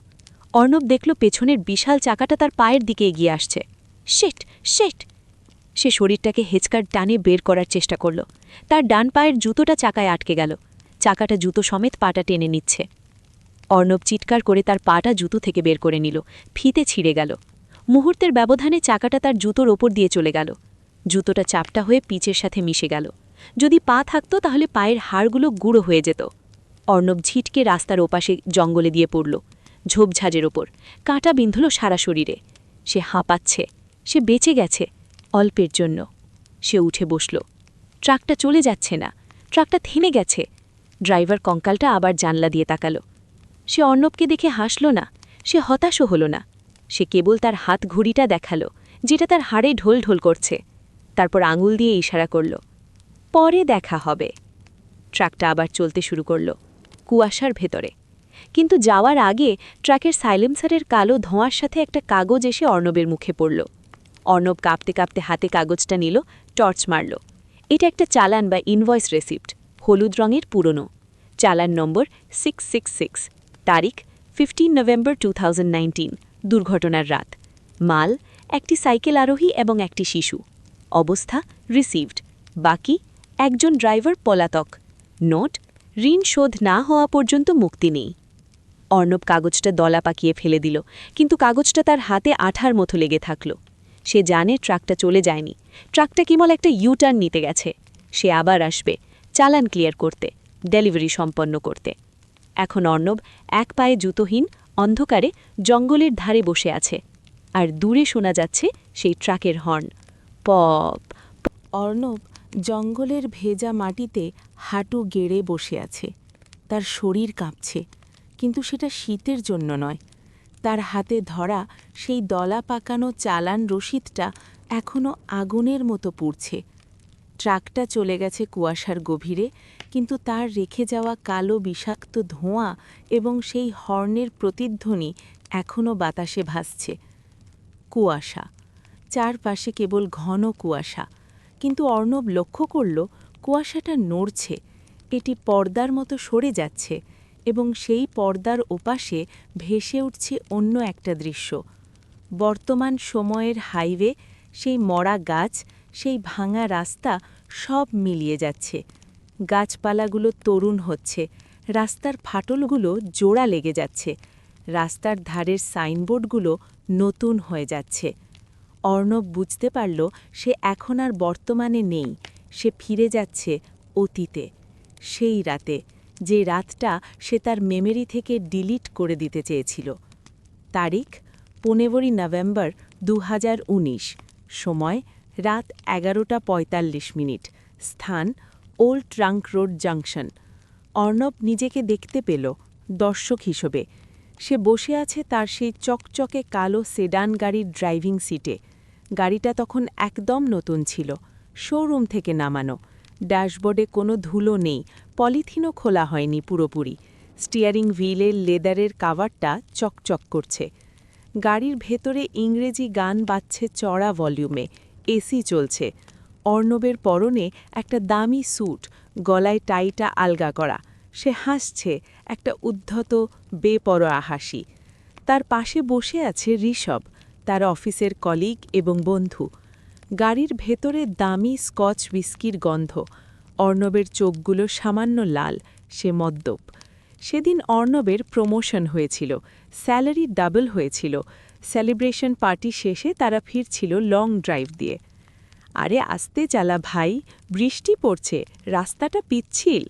Speaker 1: অর্ণব দেখল পেছনের বিশাল চাকাটা তার পায়ের দিকে এগিয়ে আসছে। শেট শেট! সে শরীরটাকে হেঁচকার টানে বের করার চেষ্টা করল। তার ডান পায়ের জুতোটা চাকায় আটকে গেল। চাকাটা জুতো সমেত পাটা টেনে নিচ্ছে। অর্ণব চিৎকার করে তার পাটা জুতো থেকে বের করে নিল। ফিতে ছিঁড়ে গেল। মুহূর্তের ব্যবধানে চাকাটা তার জুতোর ওপর দিয়ে চলে গেল। জুতোটা চাপটা হয়ে পিচের সাথে মিশে গেল। যদি পা থাকতো তাহলে পায়ের হাড়গুলো গুঁড়ো হয়ে যেত। অর্ণব ঝিটকে রাস্তার ওপাশে জঙ্গলে দিয়ে পড়ল, ঝোপঝাড়ের ওপর। কাঁটা বিঁধল সারা শরীরে। সে হাঁপাচ্ছে। সে বেঁচে গেছে, অল্পের জন্য। সে উঠে বসল। ট্রাকটা চলে যাচ্ছে না, ট্রাকটা থেমে গেছে। ড্রাইভার কঙ্কালটা আবার জানলা দিয়ে তাকাল। সে অর্ণবকে দেখে হাসল না, সে হতাশও হল না। সে কেবল তার হাত ঘড়িটা দেখালো, যেটা তার হাড়ে ঢোল ঢোল করছে। তারপর আঙুল দিয়ে ইশারা করল, পরে দেখা হবে। ট্রাকটা আবার চলতে শুরু করল, কুয়াশার ভেতরে। কিন্তু যাওয়ার আগে ট্রাকের সাইলেন্সারের কালো ধোঁয়ার সাথে একটা কাগজ এসে অর্ণবের মুখে পড়ল। অর্ণব কাঁপতে কাঁপতে হাতে কাগজটা নিল, টর্চ মারল। এটা একটা চালান বা ইনভয়েস রেসিপ্ট, হলুদ রঙের পুরনো। চালান নম্বর 666, তারিখ 15 নভেম্বর 2019, দুর্ঘটনার রাত। মাল একটি সাইকেল আরোহী এবং একটি শিশু। অবস্থা রিসিভড। বাকি একজন ড্রাইভার পলাতক। নোট ঋণ শোধ না হওয়া পর্যন্ত মুক্তি নেই। অর্ণব কাগজটা দলা পাকিয়ে ফেলে দিল, কিন্তু কাগজটা তার হাতে আঠার মতো লেগে থাকল। সে জানে ট্রাকটা চলে যায়নি, ট্রাকটা কেবল একটা ইউটার্ন নিতে গেছে। সে আবার আসবে, চালান ক্লিয়ার করতে, ডেলিভারি সম্পন্ন করতে। এখন অর্ণব এক পায়ে জুতোহীন অন্ধকারে জঙ্গলের ধারে বসে আছে, আর দূরে শোনা যাচ্ছে সেই ট্রাকের হর্ন। পপ।
Speaker 4: অর্ণব জঙ্গলের ভেজা মাটিতে হাঁটু গেড়ে বসে আছে। তার শরীর কাঁপছে, কিন্তু সেটা শীতের জন্য নয়। তার হাতে ধরা সেই দলা পাকানো চালান রসিদটা এখনও আগুনের মতো পুড়ছে। ট্রাকটা চলে গেছে কুয়াশার গভীরে, কিন্তু তার রেখে যাওয়া কালো বিষাক্ত ধোঁয়া এবং সেই হর্নের প্রতিধ্বনি এখনও বাতাসে ভাসছে। কুয়াশা, চারপাশে কেবল ঘন কুয়াশা। কিন্তু অর্ণব লক্ষ্য করল কুয়াশাটা নড়ছে, এটি পর্দার মতো সরে যাচ্ছে, এবং সেই পর্দার ওপাশে ভেসে উঠছে অন্য একটা দৃশ্য। বর্তমান সময়ের হাইওয়ে, সেই মরা গাছ, সেই ভাঙা রাস্তা সব মিলিয়ে যাচ্ছে। গাছপালাগুলো তরুণ হচ্ছে, রাস্তার ফাটলগুলো জোড়া লেগে যাচ্ছে, রাস্তার ধারের সাইনবোর্ডগুলো নতুন হয়ে যাচ্ছে। অর্ণব বুঝতে পারল সে এখন আর বর্তমানে নেই, সে ফিরে যাচ্ছে অতীতে, সেই রাতে, যে রাতটা সে তার মেমরি থেকে ডিলিট করে দিতে চেয়েছিল। তারিখ 15 নভেম্বর 2019, সময় রাত 11:45। স্থান old trunk road junction. Arnab নিজেকে দেখতে পেল দর্শক হিসেবে। সে বসে আছে তার সেই চকচকে কালো সেডান গাড়ির ড্রাইভিং সিটে। গাড়িটা তখন একদম নতুন ছিল, শোরুম থেকে নামানো। ড্যাশবোর্ডে কোনো ধুলো নেই, পলিথিনও খোলা হয়নি পুরোপুরি। স্টিয়ারিং হুইলের লেদারের কাভারটা চকচক করছে। গাড়ির ভেতরে ইংরেজি গান বাজছে চড়া ভলিউমে, এসি চলছে। অর্ণবের পরনে একটা দামি স্যুট, গলায় টাইটা আলগা করা। সে হাসছে, একটা উদ্ধত বেপরোয়া হাসি। তার পাশে বসে আছে ঋষভ, তার অফিসের কলিগ এবং বন্ধু। গাড়ির ভেতরে দামি স্কচ হুইস্কির গন্ধ। অর্ণবের চোখগুলো সামান্য লাল, সে মদ্যপ। সেদিন অর্ণবের প্রমোশন হয়েছিল, স্যালারি ডাবল হয়েছিল। সেলিব্রেশন পার্টি শেষে তারা ফিরছিল লং ড্রাইভ দিয়ে। আরে আস্তে চালা ভাই, বৃষ্টি পড়ছে, রাস্তাটা পিচ্ছিল,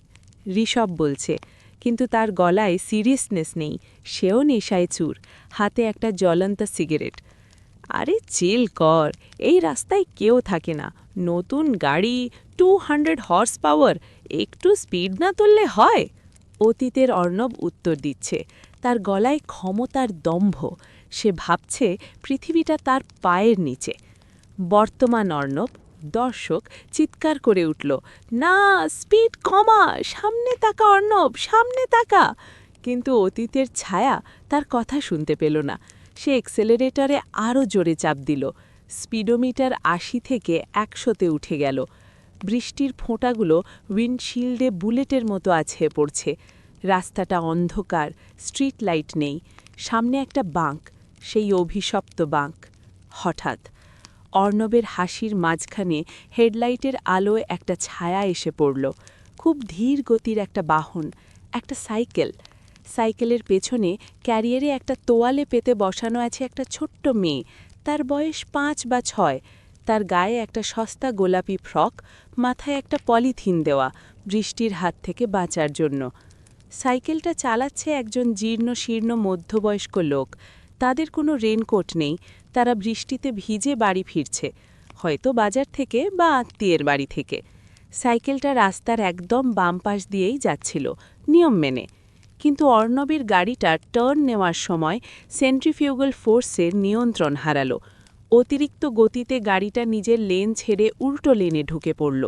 Speaker 4: ঋষভ বলছে, কিন্তু তার গলায় সিরিয়াসনেস নেই। সেও নেশায় চুর, হাতে একটা জ্বলন্ত সিগারেট। আরে চিল কর, এই রাস্তায় কেউ থাকে না, নতুন গাড়ি, 200 হর্স পাওয়ার, একটু স্পিড না তুললে হয়? অতীতের অর্ণব উত্তর দিচ্ছে, তার গলায় ক্ষমতার দম্ভ। সে ভাবছে পৃথিবীটা তার পায়ের নিচে। বর্তমান অর্ণব, দর্শক চিৎকার করে উঠল, না, স্পিড কমা, সামনে তাকা অর্ণব, সামনে তাকা। কিন্তু অতীতের ছায়া তার কথা শুনতে পেল না। সে এক্সেলারেটরে আরও জোরে চাপ দিল। স্পিডোমিটার 80 থেকে 100-তে উঠে গেল। বৃষ্টির ফোঁটাগুলো উইন্ডশিল্ডে বুলেটের মতো আছড়ে পড়ছে। রাস্তাটা অন্ধকার, স্ট্রিট লাইট নেই। সামনে একটা বাঁক, সেই অভিশপ্ত বাঁক। হঠাৎ অর্ণবের হাসির মাঝখানে হেডলাইটের আলোয় একটা ছায়া এসে পড়ল। খুব ধীর গতির একটা বাহন, একটা সাইকেল। সাইকেলের পেছনে ক্যারিয়ারে একটা তোয়ালে পেতে বসানো আছে একটা ছোট্ট মেয়ে, তার বয়স 5 বা 6। তার গায়ে একটা সস্তা গোলাপি ফ্রক, মাথায় একটা পলিথিন দেওয়া, বৃষ্টির হাত থেকে বাঁচার জন্য। সাইকেলটা চালাচ্ছে একজন জীর্ণ শীর্ণ মধ্যবয়স্ক লোক। তাদের কোনো রেনকোট নেই, তারা বৃষ্টিতে ভিজে বাড়ি ফিরছে, হয়তো বাজার থেকে বা আত্মীয়ের বাড়ি থেকে। সাইকেলটা রাস্তার একদম বাম পাশ দিয়েই যাচ্ছিল, নিয়ম মেনে। কিন্তু অর্ণবের গাড়িটা টার্ন নেওয়ার সময় সেন্ট্রিফিউগাল ফোর্সের নিয়ন্ত্রণ হারালো। অতিরিক্ত গতিতে গাড়িটা নিজের লেন ছেড়ে উল্টো লেনে ঢুকে পড়ল।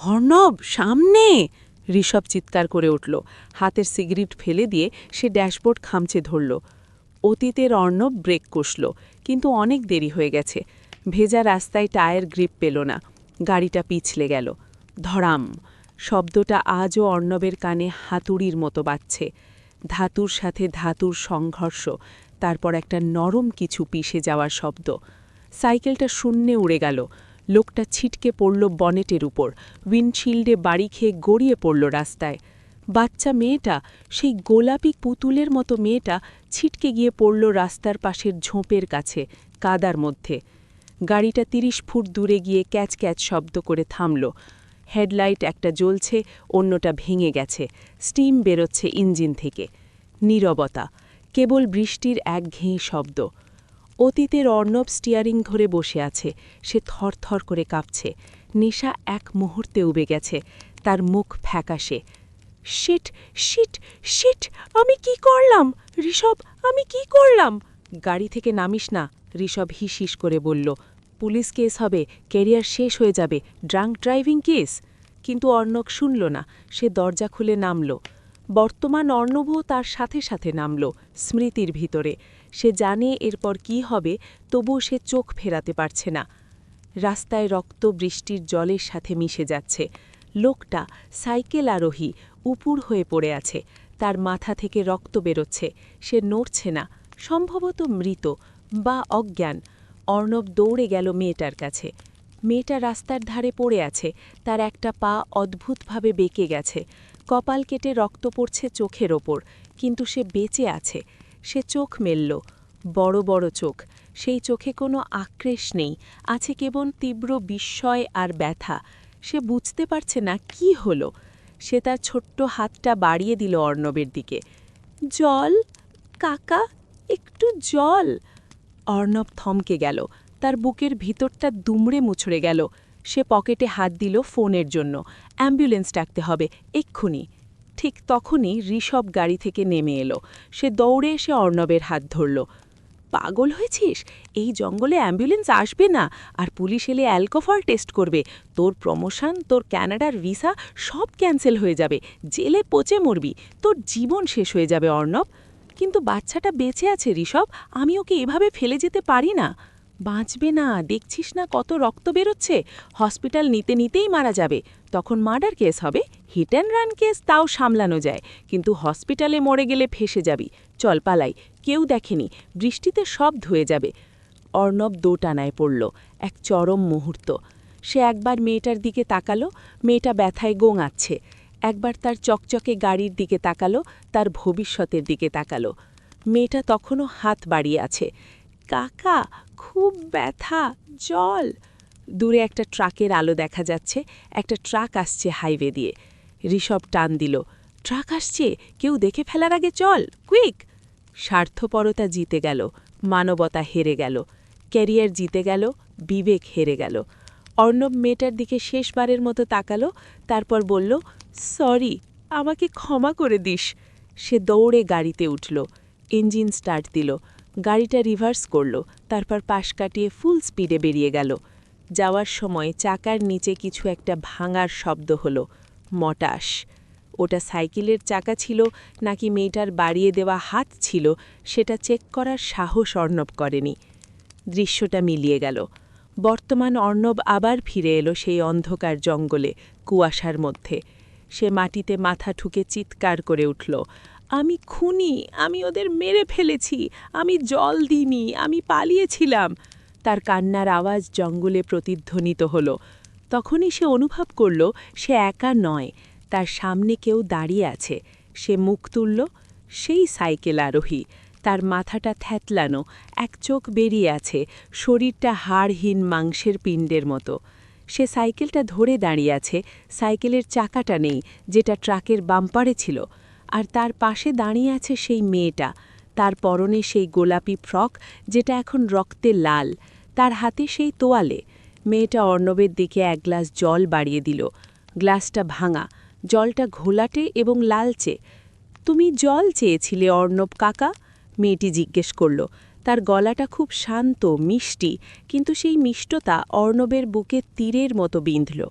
Speaker 4: অর্ণব, সামনে! ঋষভ চিৎকার করে উঠল। হাতের সিগারেট ফেলে দিয়ে সে ড্যাশবোর্ড খামচে ধরল। অতীতের অর্ণব ব্রেক কষল, কিন্তু অনেক দেরি হয়ে গেছে। ভেজা রাস্তায় টায়ার গ্রিপ পেল না, গাড়িটা পিছলে গেল। ধড়াম! শব্দটা আজও অর্ণবের কানে হাতুড়ির মতো বাজছে। ধাতুর সাথে ধাতুর সংঘর্ষ, তারপর একটা নরম কিছু পিষে যাওয়ার শব্দ। সাইকেলটা শূন্যে উড়ে গেল। লোকটা ছিটকে পড়ল বনেটের উপর, উইন্ডশিল্ডে বাড়ি খেয়ে গড়িয়ে পড়ল রাস্তায়। বাচ্চা মেয়েটা, সেই গোলাপি পুতুলের মতো মেয়েটা ছিটকে গিয়ে পড়ল রাস্তার পাশের ঝোপের কাছে, কাদার মধ্যে। গাড়িটা ৩০ ফুট দূরে গিয়ে ক্যাচ ক্যাচ শব্দ করে থামল। হেডলাইট একটা জ্বলছে, অন্যটা ভেঙে গেছে, স্টিম বেরোচ্ছে ইঞ্জিন থেকে। নীরবতা, কেবল বৃষ্টির একঘেয়ে শব্দ। অতীতের অর্ণব স্টিয়ারিং ধরে বসে আছে, সে থরথর করে কাঁপছে। নেশা এক মুহূর্তে উবে গেছে, তার মুখ ফ্যাকাশে। শিট, শিট, শিট, আমি কি করলাম? ঋষভ, আমি কি করলাম? গাড়ি থেকে নামিস না, ঋষভ হিস করে বলল। পুলিশ কেস হবে, ক্যারিয়ার শেষ হয়ে যাবে, ড্রাঙ্ক ড্রাইভিং কেস। কিন্তু অর্ণব শুনল না, সে দরজা খুলে নামল। বর্তমান অর্ণবও তার সাথে সাথে নামল, স্মৃতির ভিতরে। সে জানে এরপর কি হবে, তবুও সে চোখ ফেরাতে পারছে না। রাস্তায় রক্ত বৃষ্টির জলের সাথে মিশে যাচ্ছে। লোকটা, সাইকেল আরোহী, উপুর হয়ে পড়ে আছে, তার মাথা থেকে রক্ত বেরোচ্ছে, সে নড়ছে না, সম্ভবত মৃত বা অজ্ঞান। অর্ণব দৌড়ে গেল মেয়েটার কাছে। মেয়েটা রাস্তার ধারে পড়ে আছে, তার একটা পা অদ্ভুতভাবে বেঁকে গেছে, কপাল কেটে রক্ত পড়ছে চোখের ওপর, কিন্তু সে বেঁচে আছে। সে চোখ মেলল, বড় বড় চোখ, সেই চোখে কোনো আক্রেশ নেই, আছে কেবল তীব্র বিস্ময় আর ব্যথা। সে বুঝতে পারছে না কি হলো। সে তার ছোট্ট হাতটা বাড়িয়ে দিল অর্ণবের দিকে। জল কাকা, একটু জল। অর্ণব থমকে গেল, তার বুকের ভিতরটা দুমড়ে মুছড়ে গেল। সে পকেটে হাত দিল ফোনের জন্য, অ্যাম্বুলেন্স ডাকতে হবে এক্ষুনি। ঠিক তখনই ঋষভ গাড়ি থেকে নেমে এলো, সে দৌড়ে এসে অর্ণবের হাত ধরল। পাগল হয়েছিস? এই জঙ্গলে অ্যাম্বুলেন্স আসবে না, আর পুলিশ এলে অ্যালকোহল টেস্ট করবে, তোর প্রমোশন, তোর ক্যানাডার ভিসা সব ক্যান্সেল হয়ে যাবে, জেলে পচে মরবি, তোর জীবন শেষ হয়ে যাবে অর্ণব। কিন্তু বাচ্চাটা বেঁচে আছে ঋষভ, আমি ওকে এভাবে ফেলে যেতে পারি না। বাঁচবে না, দেখছিস না কত রক্ত বেরোচ্ছে, হসপিটাল নিতে নিতেই মারা যাবে। তখন মার্ডার কেস হবে, হিট অ্যান্ড রান কেস তাও সামলানো যায়, কিন্তু হসপিটালে মরে গেলে ফেসে যাবি। চল পালাই, কেউ দেখেনি, বৃষ্টিতে সব ধুয়ে যাবে। অর্ণব দোটানায় পড়ল, এক চরম মুহূর্ত। সে একবার মেয়েটার দিকে তাকালো, মেয়েটা ব্যথায় গোঙাচ্ছে। একবার তার চকচকে গাড়ির দিকে তাকালো, তার ভবিষ্যতের দিকে তাকালো। মেয়েটা তখনও হাত বাড়িয়ে আছে। কাকা, খুব ব্যথা, জল। দূরে একটা ট্রাকের আলো দেখা যাচ্ছে, একটা ট্রাক আসছে হাইওয়ে দিয়ে। ঋষভ টান দিল, ট্রাক আসছে, কেউ দেখে ফেলার আগে চল, কুইক। স্বার্থপরতা জিতে গেল, মানবতা হেরে গেল, ক্যারিয়ার জিতে গেল, বিবেক হেরে গেল। অর্ণব মেয়েটার দিকে শেষবারের মতো তাকালো, তারপর বলল, সরি, আমাকে ক্ষমা করে দিস। সে দৌড়ে গাড়িতে উঠল, ইঞ্জিন স্টার্ট দিল, গাড়িটা রিভার্স করল, তারপর পাশ কাটিয়ে ফুল স্পিডে বেরিয়ে গেল। যাওয়ার সময় চাকার নিচে কিছু একটা ভাঙার শব্দ হলো, মটাস। ওটা সাইকেলের চাকা ছিল নাকি মেয়েটার বাড়িয়ে দেওয়া হাত ছিল, সেটা চেক করার সাহস অর্ণব করেনি। দৃশ্যটা মিলিয়ে গেল। বর্তমান অর্ণব আবার ফিরে এলো সেই অন্ধকার জঙ্গলে, কুয়াশার মধ্যে। সে মাটিতে মাথা ঠুকে চিৎকার করে উঠল, আমি খুনি, আমি ওদের মেরে ফেলেছি, আমি জল দিইনি, আমি পালিয়েছিলাম। তার কান্নার আওয়াজ জঙ্গলে প্রতিধ্বনিত হল। তখনই সে অনুভব করল সে একা নয়, তার সামনে কেউ দাঁড়িয়ে আছে। সে মুখ তুলল, সেই সাইকেল আরোহী, তার মাথাটা থ্যাতলানো, এক চোখ বেরিয়ে আছে, শরীরটা হাড়হীন মাংসের পিণ্ডের মতো। সে সাইকেলটা ধরে দাঁড়িয়ে আছে, সাইকেলের চাকাটা নেই, যেটা ট্রাকের বাম্পারে ছিল। আর তার পাশে দাঁড়িয়ে আছে সেই মেয়েটা, তার পরনে সেই গোলাপি ফ্রক যেটা এখন রক্তে লাল, তার হাতে সেই তোয়ালে। মেয়েটা অর্ণবের দিকে এক গ্লাস জল বাড়িয়ে দিল। গ্লাসটা ভাঙা, জলটা ঘোলাটে এবং লালচে। তুমি জল চেয়েছিলে অর্ণব কাকা? মেয়েটি জিজ্ঞেস করল। তার গলাটা খুব শান্ত, মিষ্টি, কিন্তু সেই মিষ্টতা অর্ণবের বুকে তীরের মতো বিঁধল।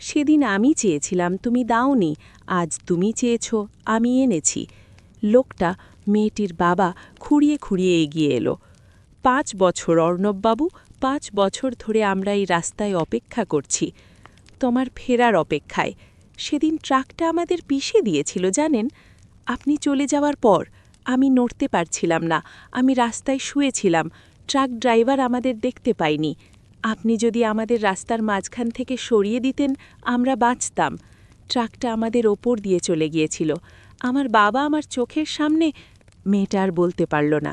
Speaker 4: সেদিন আমি চেয়েছিলাম, তুমি দাওনি, আজ তুমি চেয়েছ, আমি এনেছি। লোকটা, মেয়েটির বাবা, খুঁড়িয়ে খুঁড়িয়ে এগিয়ে এলো। 5 বছর অর্ণববাবু, 5 বছর ধরে আমরা এই রাস্তায় অপেক্ষা করছি, তোমার ফেরার অপেক্ষায়। সেদিন ট্রাকটা আমাদের পিষে দিয়েছিল জানেন। আপনি চলে যাওয়ার পর আমি নড়তে পারছিলাম না, আমি রাস্তায় শুয়েছিলাম, ট্রাক ড্রাইভার আমাদের দেখতে পাইনি। আপনি যদি আমাদের রাস্তার মাঝখান থেকে সরিয়ে দিতেন, আমরা বাঁচতাম। ট্রাকটা আমাদের ওপর দিয়ে চলে গিয়েছিল। আমার বাবা আমার চোখের সামনে। মেয়েটা আর বলতে পারল না।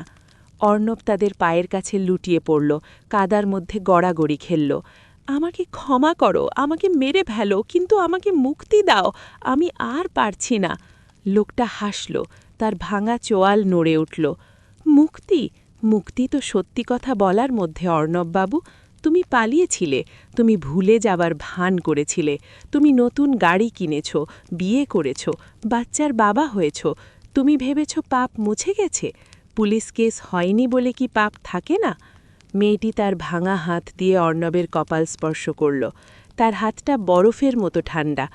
Speaker 4: অর্ণব তাদের পায়ের কাছে লুটিয়ে পড়ল, কাদার মধ্যে গড়াগড়ি খেলল। আমাকে ক্ষমা করো, আমাকে মেরে ফেলো, কিন্তু আমাকে মুক্তি দাও, আমি আর পারছি না। লোকটা হাসল, তার ভাঙা চোয়াল নড়ে উঠল। মুক্তি? মুক্তি তো সত্যি কথা বলার মধ্যে, অর্ণববাবু। তুমি পালিয়েছিলে, তুমি ভুলে যাবার ভান করেছিলে, তুমি নতুন গাড়ি কিনেছ, বিয়ে করেছ, বাচ্চার বাবা হয়েছ। তুমি ভেবেছ পাপ মুছে গেছে? পুলিশ কেস হয়নি বলে কি পাপ থাকে না? মেয়েটি তার ভাঙা হাত দিয়ে অর্ণবের কপাল স্পর্শ করল। তার হাতটা বরফের মতো ঠান্ডা।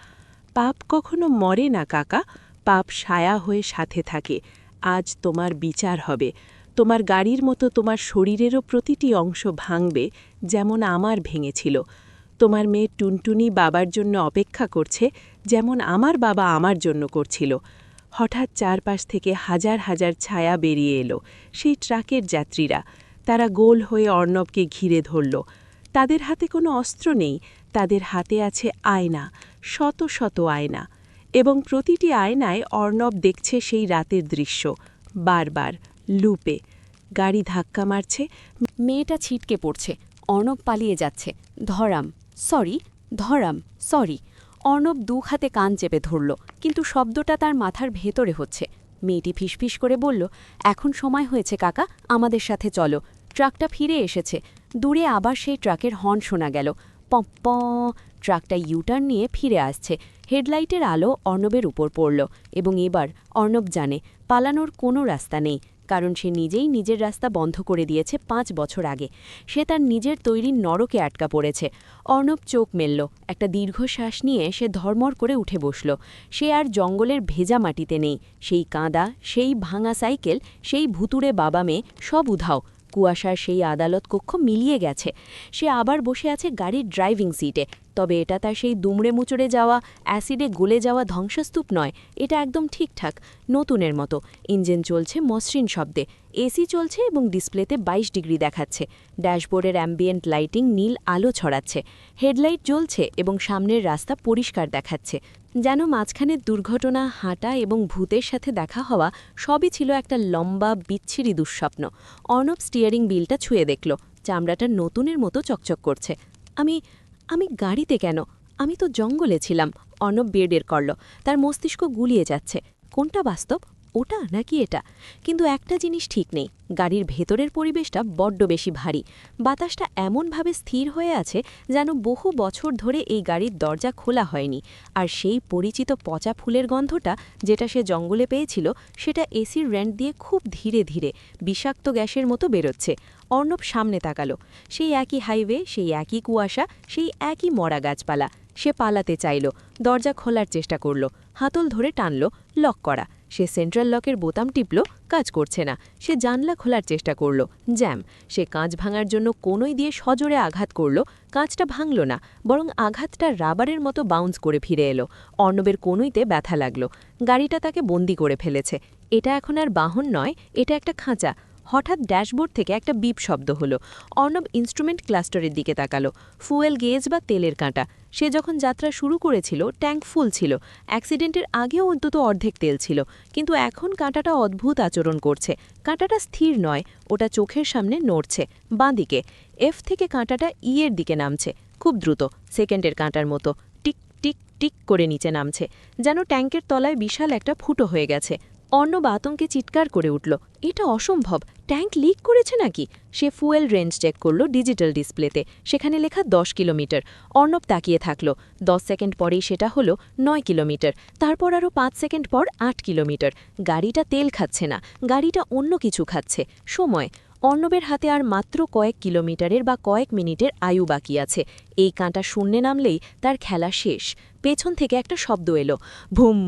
Speaker 4: পাপ কখনো মরে না কাকা, পাপ ছায়া হয়ে সাথে থাকে। আজ তোমার বিচার হবে। তোমার গাড়ির মতো তোমার শরীরেরও প্রতিটি অংশ ভাঙবে, যেমন আমার ভেঙেছিল। তোমার মেয়ে টুনটুনি বাবার জন্য অপেক্ষা করছে, যেমন আমার বাবা আমার জন্য করছিল। হঠাৎ চারপাশ থেকে হাজার হাজার ছায়া বেরিয়ে এলো, সেই ট্রাকের যাত্রীরা। তারা গোল হয়ে অর্ণবকে ঘিরে ধরল। তাদের হাতে কোনো অস্ত্র নেই, তাদের হাতে আছে আয়না, শত শত আয়না। এবং প্রতিটি আয়নায় অর্ণব দেখছে সেই রাতের দৃশ্য, বারবার, লুপে। গাড়ি ধাক্কা মারছে,
Speaker 2: মেয়েটা ছিটকে পড়ছে। অর্ণব পালিয়ে যাচ্ছে। ধরাম, সরি। অর্ণব হাতে কান চেপে ধরল, কিন্তু শব্দটা তার মাথার ভেতরে হচ্ছে। মেয়েটি ফিসফিস করে বলল, এখন সময় হয়েছে কাকা, আমাদের সাথে চলো। ট্রাকটা ফিরে এসেছে। দূরে আবার সেই ট্রাকের হর্ন শোনা গেল। পপ। ট্রাকটা ইউটার্ন নিয়ে ফিরে আসছে। হেডলাইটের আলো অর্ণবের উপর পড়ল, এবং এবার অর্ণব জানে পালানোর কোনো রাস্তা নেই, কারণ সে নিজেই নিজের রাস্তা বন্ধ করে দিয়েছে 5 বছর আগে। সে তার নিজের তৈরি নরকে আটকা পড়েছে। অর্ণব চোখ মেলল, একটা দীর্ঘশ্বাস নিয়ে সে ধর্মর করে উঠে বসল। সে আর জঙ্গলের ভেজা মাটিতে নেই। সেই কাঁদা, সেই ভাঙা সাইকেল, সেই ভুতুড়ে বাবা মেয়ে সব উধাও। কুয়াশার সেই আদালত কক্ষ মিলিয়ে গেছে। সে আবার বসে আছে গাড়ির ড্রাইভিং সিটে। তবে এটা তার সেই দুমড়ে মুচড়ে যাওয়া, অ্যাসিডে গলে যাওয়া ধ্বংসস্তূপ নয়। এটা একদম ঠিকঠাক, নতুনের মতো। ইঞ্জিন চলছে মসৃণ শব্দে, এসি চলছে এবং ডিসপ্লেতে 22 ডিগ্রি দেখাচ্ছে। ড্যাশবোর্ডের অ্যাম্বিয়েন্ট লাইটিং নীল আলো ছড়াচ্ছে। হেডলাইট জ্বলছে এবং সামনের রাস্তা পরিষ্কার দেখাচ্ছে। যেন মাঝখানের দুর্ঘটনা, হাঁটা এবং ভূতের সাথে দেখা হওয়া সবই ছিল একটা লম্বা, বিচ্ছিরি দুঃস্বপ্ন। অর্ণব স্টিয়ারিং হুইলটা ছুঁয়ে দেখল, চামড়াটা নতুনের মতো চকচক করছে। আমি গাড়িতে কেন? আমি তো জঙ্গলে ছিলাম। অর্ণব বের করল। তার মস্তিষ্ক গুলিয়ে যাচ্ছে। কোনটা বাস্তব, ওটা নাকি এটা? কিন্তু একটা জিনিস ঠিক নেই, গাড়ির ভেতরের পরিবেশটা বড্ড বেশি ভারী। বাতাসটা এমনভাবে স্থির হয়ে আছে যেন বহু বছর ধরে এই গাড়ির দরজা খোলা হয়নি। আর সেই পরিচিত পচা ফুলের গন্ধটা, যেটা সে জঙ্গলে পেয়েছিল, সেটা এসির রেন্ট দিয়ে খুব ধীরে ধীরে বিষাক্ত গ্যাসের মতো বেরোচ্ছে। অর্ণব সামনে তাকালো। সেই একই হাইওয়ে, সেই একই কুয়াশা, সেই একই মরা গাছপালা। সে পালাতে চাইল, দরজা খোলার চেষ্টা করল, হাতল ধরে টানল, লক করা। সে সেন্ট্রাল লকের বোতাম টিপল, কাজ করছে না। সে জানলা খোলার চেষ্টা করল, জ্যাম। সে কাঁচ ভাঙার জন্য কোনোই দিয়ে সজোরে আঘাত করল, কাঁচটা ভাঙল না, বরং আঘাতটা রাবারের মতো বাউন্স করে ফিরে এলো। অর্ণবের কোনোইতে ব্যথা লাগল। গাড়িটা তাকে বন্দি করে ফেলেছে। এটা এখন আর বাহন নয়, এটা একটা খাঁচা। হঠাৎ ড্যাশবোর্ড থেকে একটা বিপ শব্দ হলো। অর্ণব ইনস্ট্রুমেন্ট ক্লাস্টারের দিকে তাকালো। ফুয়েল গেজ বা তেলের কাঁটা। সে যখন যাত্রা শুরু করেছিল ট্যাঙ্ক ফুল ছিল, অ্যাক্সিডেন্টের আগেও অন্তত অর্ধেক তেল ছিল, কিন্তু এখন কাঁটাটা অদ্ভুত আচরণ করছে। কাঁটাটা স্থির নয়, ওটা চোখের সামনে নড়ছে। বাঁদিকে এফ থেকে কাঁটাটা এর দিকে নামছে, খুব দ্রুত, সেকেন্ডের কাঁটার মতো, টিক টিক টিক করে নিচে নামছে, যেন ট্যাঙ্কের তলায় বিশাল একটা ফুটো হয়ে গেছে। অর্ণব আতঙ্কে চিৎকার করে উঠল, এটা অসম্ভব, ট্যাঙ্ক লিক করেছে নাকি? সে ফুয়েল রেঞ্জ চেক করল ডিজিটাল ডিসপ্লেতে, সেখানে লেখা 10 কিলোমিটার। অর্ণব তাকিয়ে থাকল। 10 সেকেন্ড পরেই সেটা হলো 9 কিলোমিটার, তারপর আরও 5 সেকেন্ড পর 8 কিলোমিটার। গাড়িটা তেল খাচ্ছে না, গাড়িটা অন্য কিছু খাচ্ছে, সময়। অর্ণবের হাতে আর মাত্র কয়েক কিলোমিটারের বা কয়েক মিনিটের আয়ু বাকি আছে। এই কাঁটা শূন্যে নামলেই তার খেলা শেষ। পেছন থেকে একটা শব্দ এলো, ভুম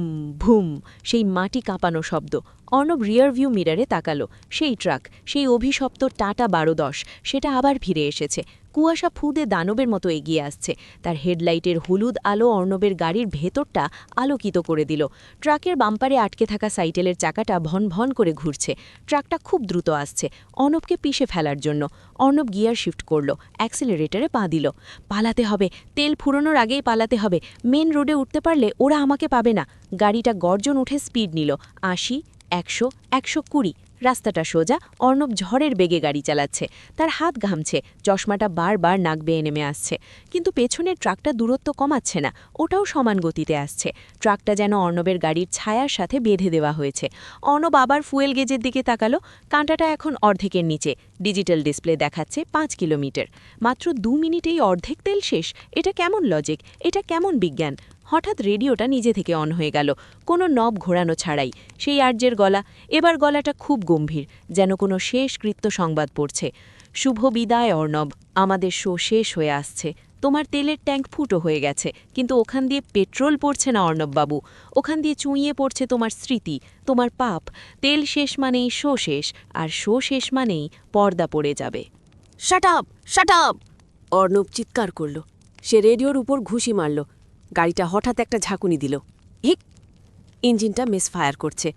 Speaker 2: ভুম, সেই মাটি কাঁপানো শব্দ। অর্ণব রিয়ার ভিউ মিরারে তাকালো। সেই ট্রাক, সেই অভিশপ্ত টাটা 1210, সেটা আবার ফিরে এসেছে। কুয়াশা ফুদে দানবের মতো এগিয়ে আসছে। তার হেডলাইটের হলুদ আলো অর্ণবের গাড়ির ভেতরটা আলোকিত করে দিল। ট্রাকের বাম্পারে আটকে থাকা সাইকেলের চাকাটা ভন ভন করে ঘুরছে। ট্রাকটা খুব দ্রুত আসছে, অর্ণবকে পিষে ফেলার জন্য। অর্ণব গিয়ার শিফট করল, অ্যাক্সিলারেটরে পা দিল। পা
Speaker 3: পালাতে হবে, তেল ফুরোনোর আগেই পালাতে হবে। মেন রোডে উঠতে পারলে ওরা আমাকে পাবে না। গাড়িটা গর্জন উঠে স্পিড নিল ৮০, ১০০, ১২০। রাস্তাটা সোজা। অর্ণব ঝড়ের বেগে গাড়ি চালাচ্ছে, তার হাত ঘামছে, চশমাটা বারবার নাক বেয়ে নেমে আসছে। কিন্তু পেছনের ট্রাকটা দূরত্ব কমাচ্ছে না, ওটাও সমান গতিতে আসছে। ট্রাকটা যেন অর্ণবের গাড়ির ছায়ার সাথে বেঁধে দেওয়া হয়েছে। অর্ণব আবার ফুয়েল গেজের দিকে তাকালো, কাঁটাটা এখন অর্ধেকের নিচে। ডিজিটাল ডিসপ্লে দেখাচ্ছে ৫ কিলোমিটার। মাত্র ২ মিনিটেই অর্ধেক তেল শেষ। এটা কেমন লজিক, এটা কেমন বিজ্ঞান? হঠাৎ রেডিওটা নিজে থেকে অন হয়ে গেল, কোনো নব ঘোরানো ছাড়াই। সেই আর্যের গলা, এবার গলাটা খুব গম্ভীর, যেন কোনো শেষকৃত্য সংবাদ পড়ছে। শুভ বিদায় অর্ণব, আমাদের শো শেষ হয়ে আসছে। তোমার তেলের ট্যাঙ্ক ফুটো হয়ে গেছে, কিন্তু ওখান দিয়ে পেট্রোল পড়ছে না অর্ণববাবু, ওখান দিয়ে চুঁইয়ে পড়ছে তোমার স্মৃতি, তোমার পাপ। তেল শেষ মানেই শো শেষ, আর শো শেষ মানেই পর্দা পড়ে যাবে।
Speaker 1: Shut up, shut up! Arnab চিৎকার করল। সে রেডিওর উপর ঘুষি মারল। গাড়িটা হঠাৎ একটা ঝাঁকুনি দিল। হিক! ইঞ্জিনটা মিসফায়ার করছে।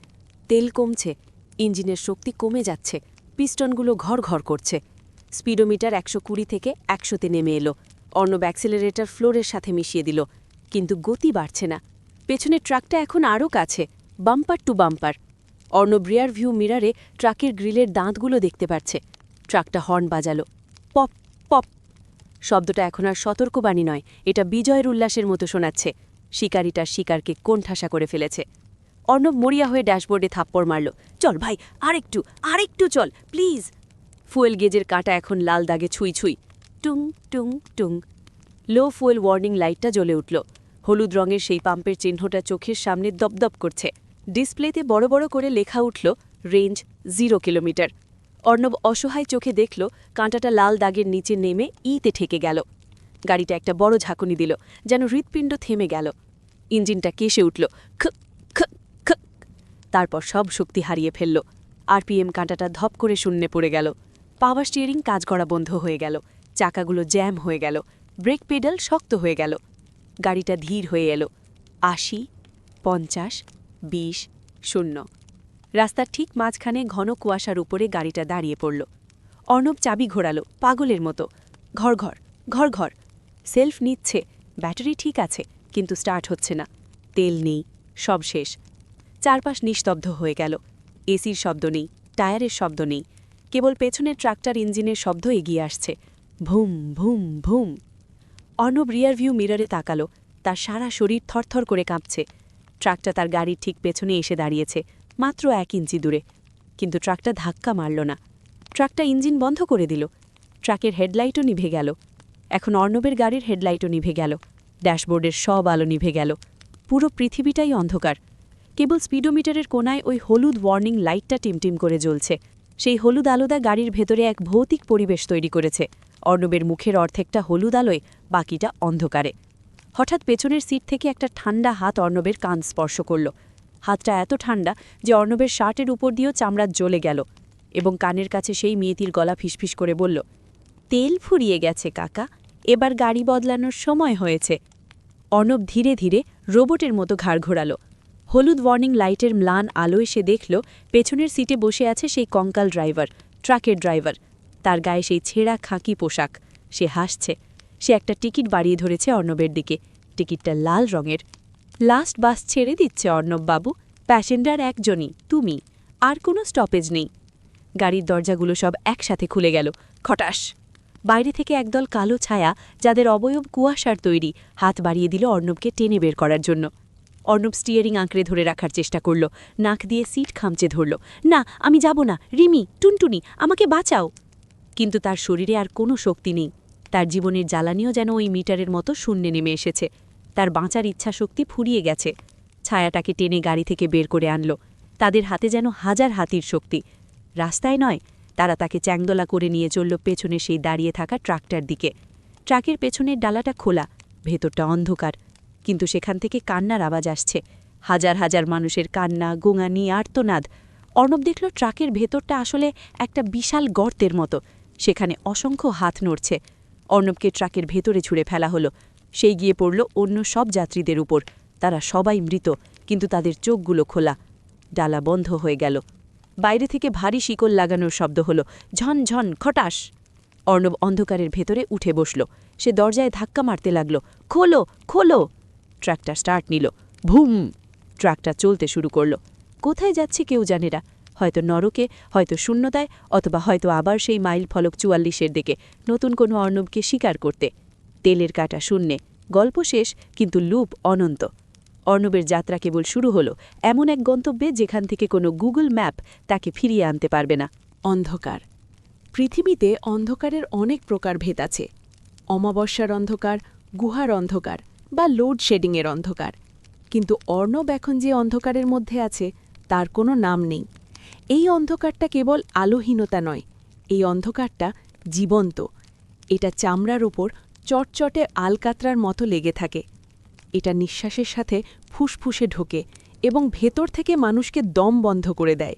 Speaker 1: তেল কমছে, ইঞ্জিনের শক্তি কমে যাচ্ছে, পিস্টনগুলো ঘর করছে। স্পিডোমিটার ১২০ থেকে ১০০-তে নেমে এলো। অর্ণব অ্যাক্সিলারেটর ফ্লোরের সাথে মিশিয়ে দিল, কিন্তু গতি বাড়ছে না। পেছনের ট্রাকটা এখন আরও কাছে, bumper to bumper. Arnab rear view মিরারে ট্রাকের গ্রিলের দাঁতগুলো দেখতে পাচ্ছে। ট্রাকটা হর্ন বাজালো, পপ পপ। শব্দটা এখন আর সতর্কবাণী নয়, এটা বিজয়ের উল্লাসের মতো শোনাচ্ছে। শিকারিটার শিকারকে কোণঠাসা করে ফেলেছে। অর্ণব মরিয়া হয়ে ড্যাশবোর্ডে থাপ্পড় মারল। চল ভাই, আরেকটু চল প্লিজ। ফুয়েল গেজের কাঁটা এখন লাল দাগে ছুঁই ছুঁই। টুং টুং টুং। লো ফুয়েল ওয়ার্নিং লাইটটা জ্বলে উঠল। হলুদ রঙের সেই পাম্পের চিহ্নটা চোখের সামনে দপদপ করছে। ডিসপ্লেতে বড় বড় করে লেখা উঠল রেঞ্জ 0 কিলোমিটার। অর্ণব অসহায় চোখে দেখল কাঁটাটা লাল দাগের নিচে নেমে ইতে ঠেকে গেল। গাড়িটা একটা বড় ঝাঁকুনি দিল, যেন হৃৎপিণ্ড থেমে গেল। ইঞ্জিনটা কেসে উঠল, খ খ খ। তারপর সব শক্তি হারিয়ে ফেলল। আরপিএম কাঁটাটা ধপ করে শূন্যে পড়ে গেল। পাওয়ার স্টিয়ারিং কাজ করা বন্ধ হয়ে গেল। চাকাগুলো জ্যাম হয়ে গেল। ব্রেক পেডাল শক্ত হয়ে গেল। গাড়িটা ধীর হয়ে এলো। ৮০, ৫০, ২০, ০। রাস্তার ঠিক মাঝখানে ঘন কুয়াশার উপরে গাড়িটা দাঁড়িয়ে পড়ল। অর্ণব চাবি ঘোরালো পাগলের মতো। ঘর ঘর ঘর ঘর। সেলফ নিচ্ছে, ব্যাটারি ঠিক আছে, কিন্তু স্টার্ট হচ্ছে না। তেল নেই, সব শেষ। চারপাশ নিস্তব্ধ হয়ে গেল। এসির শব্দ নেই, টায়ারের শব্দ নেই, কেবল পেছনের ট্রাক্টর ইঞ্জিনের শব্দ এগিয়ে আসছে। ভুম ভুম ভুম। অর্ণব রিয়ার ভিউ মিররে তাকালো, তার সারা শরীর থরথর করে কাঁপছে। ট্রাকটা তার গাড়ির ঠিক পেছনে এসে দাঁড়িয়েছে, মাত্র ১ ইঞ্চি দূরে। কিন্তু ট্রাকটা ধাক্কা মারল না। ট্রাকটা ইঞ্জিন বন্ধ করে দিল। ট্রাকের হেডলাইটও নিভে গেল। এখন অর্ণবের গাড়ির হেডলাইটও নিভে গেল। ড্যাশবোর্ডের সব আলো নিভে গেল। পুরো পৃথিবীটাই অন্ধকার। কেবল স্পিডোমিটারের কোনায় ওই হলুদ ওয়ার্নিং লাইটটা টিমটিম করে জ্বলছে। সেই হলুদ আলোদা গাড়ির ভেতরে এক ভৌতিক পরিবেশ তৈরি করেছে। অর্ণবের মুখের অর্ধেকটা হলুদ আলোয়, বাকিটা অন্ধকারে। হঠাৎ পেছনের সিট থেকে একটা ঠান্ডা হাত অর্ণবের কান স্পর্শ করল। হাতটা এত ঠান্ডা যে অর্ণবের শার্টের উপর দিয়েও চামড়া জ্বলে গেল, এবং কানের কাছে সেই মেয়েটির গলা ফিসফিস করে বলল, তেল ফুরিয়ে গেছে কাকা, এবার গাড়ি বদলানোর সময় হয়েছে। অর্ণব ধীরে ধীরে রোবটের মতো ঘাড় ঘোরাল। হলুদ ওয়ার্নিং লাইটের ম্লান আলোয় সে দেখল পেছনের সিটে বসে আছে সেই কঙ্কাল ড্রাইভার, ট্রাকের ড্রাইভার। তার গায়ে সেই ছেঁড়া খাঁকি পোশাক। সে হাসছে। সে একটা টিকিট বাড়িয়ে ধরেছে অর্ণবের দিকে। টিকিটটা লাল রঙের। লাস্ট বাস ছেড়ে দিচ্ছে অর্ণববাবু, প্যাসেঞ্জার একজনই, তুমি, আর কোনো স্টপেজ নেই। গাড়ির দরজাগুলো সব একসাথে খুলে গেল। খটাস! বাইরে থেকে একদল কালো ছায়া, যাদের অবয়ব কুয়াশার তৈরি, হাত বাড়িয়ে দিল অর্ণবকে টেনে বের করার জন্য। অর্ণব স্টিয়ারিং আঁকড়ে ধরে রাখার চেষ্টা করল, নাক দিয়ে সিট খামচে ধরল। না, আমি যাব না, রিমি, টুনটুনি, আমাকে বাঁচাও। কিন্তু তার শরীরে আর কোনো শক্তি নেই। তার জীবনের জ্বালানিও যেন ওই মিটারের মতো শূন্যে নেমে এসেছে। তার বাঁচার ইচ্ছাশক্তি ফুরিয়ে গেছে। ছায়াটাকে টেনে গাড়ি থেকে বের করে আনল। তাদের হাতে যেন হাজার হাতির শক্তি। রাস্তায় নয়, তারা তাকে চ্যাংদোলা করে নিয়ে চলল পেছনে সেই দাঁড়িয়ে থাকা ট্রাকটার দিকে। ট্রাকের পেছনের ডালাটা খোলা, ভেতরটা অন্ধকার, কিন্তু সেখান থেকে কান্নার আওয়াজ আসছে। হাজার হাজার মানুষের কান্না, গোঙানি, আর্তনাদ। অর্ণব দেখল ট্রাকের ভেতরটা আসলে একটা বিশাল গর্তের মতো। সেখানে অসংখ্য হাত নড়ছে। অর্ণবকে ট্রাকের ভেতরে ছুঁড়ে ফেলা হলো। সেই গিয়ে পড়ল অন্য সব যাত্রীদের উপর। তারা সবাই মৃত, কিন্তু তাদের চোখগুলো খোলা। ডালা বন্ধ হয়ে গেল। বাইরে থেকে ভারী শিকল লাগানোর শব্দ হলো, ঝন ঝন, খটাস। অর্ণব অন্ধকারের ভেতরে উঠে বসল। সে দরজায় ধাক্কা মারতে লাগল। খোলো, খোলো! ট্রাকটা স্টার্ট নিল। ভুম! ট্রাকটা চলতে শুরু করল। কোথায় যাচ্ছে কেউ জানে না। হয়তো নরকে, হয়তো শূন্যতায়, অথবা হয়তো আবার সেই মাইল ফলক ৪৪-এর দিকে নতুন কোনো অর্ণবকে শিকার করতে। তেলের কাটা শূন্যে। গল্প শেষ, কিন্তু লুপ অনন্ত। অর্ণবের যাত্রা কেবল শুরু হলো এমন এক গন্তব্যে যেখান থেকে কোনো গুগল ম্যাপ তাকে ফিরিয়ে আনতে পারবে না।
Speaker 4: অন্ধকার। পৃথিবীতে অন্ধকারের অনেক প্রকারভেদ আছে। অমাবস্যার অন্ধকার, গুহার অন্ধকার বা লোডশেডিংয়ের অন্ধকার। কিন্তু অর্ণব এখন যে অন্ধকারের মধ্যে আছে তার কোনো নাম নেই। এই অন্ধকারটা কেবল আলোহীনতা নয়, এই অন্ধকারটা জীবন্ত। এটা চামড়ার ওপর চটচটে আলকাতরার মতো লেগে থাকে। এটা নিঃশ্বাসের সাথে ফুসফুসে ঢোকে এবং ভেতর থেকে মানুষকে দম বন্ধ করে দেয়।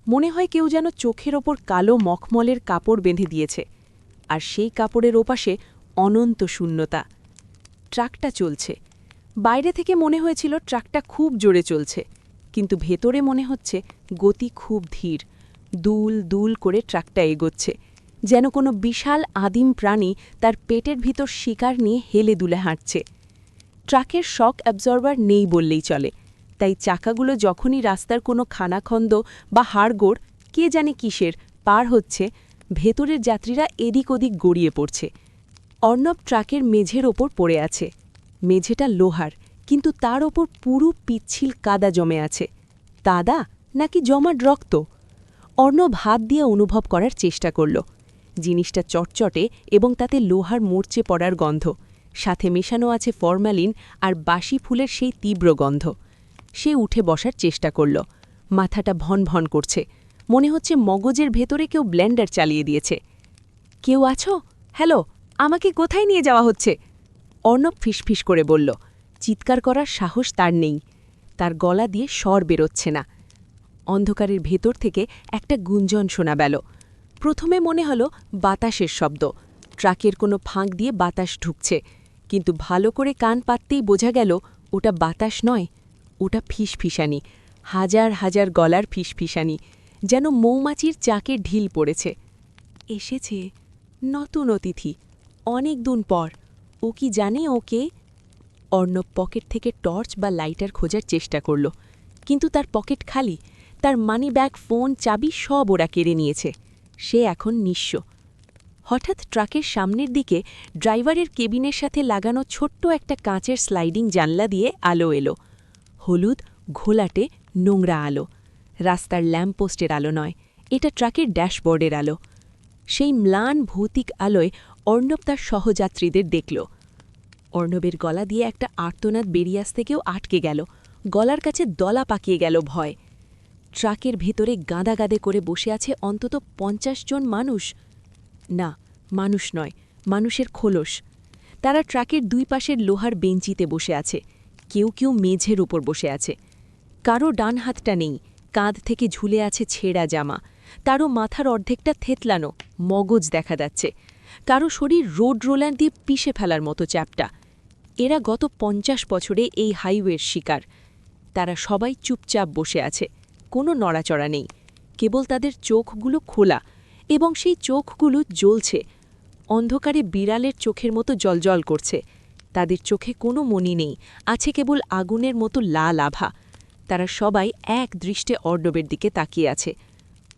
Speaker 4: মনে হয় কেউ যেন চোখের ওপর কালো মখমলের কাপড় বেঁধে দিয়েছে, আর সেই কাপড়ের ওপাশে অনন্ত শূন্যতা। ট্রাকটা চলছে। বাইরে থেকে মনে হয়েছিল ট্রাকটা খুব জোরে চলছে, কিন্তু ভেতরে মনে হচ্ছে গতি খুব ধীর। দুল দুল করে ট্রাকটা এগোচ্ছে, যেন কোনো বিশাল আদিম প্রাণী তার পেটের ভিতর শিকার নিয়ে হেলে দুলে হাঁটছে। ট্রাকের শক অ্যাবজর্বার নেই বললেই চলে, তাই চাকাগুলো যখনই রাস্তার কোনো খানাখন্দ বা হাড়গোড়, কে জানে কিসের, পার হচ্ছে, ভেতরের যাত্রীরা এদিক ওদিক গড়িয়ে পড়ছে। অর্ণব ট্রাকের মেঝের ওপর পড়ে আছে। মেঝেটা লোহার, কিন্তু তার ওপর পুরো পিচ্ছিল কাদা জমে আছে। কাদা নাকি জমাট রক্ত? অর্ণব হাত দিয়ে অনুভব করার চেষ্টা করল। জিনিসটা চটচটে এবং তাতে লোহার মরচে পড়ার গন্ধ, সাথে মেশানো আছে ফরমালিন আর বাসি ফুলের সেই তীব্র গন্ধ। সে উঠে বসার চেষ্টা করল। মাথাটা ভন ভন করছে, মনে হচ্ছে মগজের ভেতরে কেউ ব্লেন্ডার চালিয়ে দিয়েছে। কেউ আছো? হ্যালো, আমাকে কোথায় নিয়ে যাওয়া হচ্ছে? অর্ণব ফিসফিস করে বলল। চিৎকার করার সাহস তার নেই, তার গলা দিয়ে স্বর বেরোচ্ছে না। অন্ধকারের ভেতর থেকে একটা গুঞ্জন শোনা গেল। প্রথমে মনে হলো বাতাসের শব্দ, ট্রাকের কোনো ফাঁক দিয়ে বাতাস ঢুকছে, কিন্তু ভালো করে কান পাততেই বোঝা গেল ওটা বাতাস নয়, ওটা ফিসফিসানি, হাজার হাজার গলার ফিসফিসানি, যেন মৌমাছির চাকে ঢিল পড়েছে। এসেছে নতুন অতিথি, অনেক দিন পর। ও কি জানে ওকে? অর্ণব পকেট থেকে টর্চ বা লাইটার খোঁজার চেষ্টা করল, কিন্তু তার পকেট খালি। তার মানি ব্যাগ, ফোন, চাবি সব ওরা কেড়ে নিয়েছে। সে এখন নিঃস্ব। হঠাৎ ট্রাকের সামনের দিকে ড্রাইভারের কেবিনের সাথে লাগানো ছোট্ট একটা কাঁচের স্লাইডিং জানলা দিয়ে আলো এলো। হলুদ, ঘোলাটে, নোংরা আলো। রাস্তার ল্যাম্পপোস্টের আলো নয়, এটা ট্রাকের ড্যাশবোর্ডের আলো। সেই ম্লান ভৌতিক আলোয় অর্ণব তার সহযাত্রীদের দেখল। অর্ণবের গলা দিয়ে একটা আর্তনাদ বেরিয়ে আসতে কেউ আটকে গেল। গলার কাছে দলা পাকিয়ে গেল ভয়। ট্রাকের ভেতরে গাদা গাদে করে বসে আছে অন্তত ৫০ জন মানুষ। না, মানুষ নয়, মানুষের খোলস। তারা ট্রাকের দুই পাশের লোহার বেঞ্চিতে বসে আছে। কেউ কেউ মেঝের উপর বসে আছে। কারো ডান হাতটা নেই, কাঁধ থেকে ঝুলে আছে ছেঁড়া জামা। তারও মাথার অর্ধেকটা থেতলানো, মগজ দেখা যাচ্ছে। কারো শরীর রোড রোলার দিয়ে পিষে ফেলার মতো চ্যাপটা। এরা গত ৫০ বছরে এই হাইওয়ের শিকার। তারা সবাই চুপচাপ বসে আছে, কোনো নড়াচড়া নেই, কেবল তাদের চোখগুলো খোলা, এবং সেই চোখগুলো জ্বলছে। অন্ধকারে বিড়ালের চোখের মতো জলজল করছে। তাদের চোখে কোনো মনি নেই, আছে কেবল আগুনের মতো লাল আভা। তারা সবাই এক দৃষ্টে অর্ণবের দিকে তাকিয়ে আছে।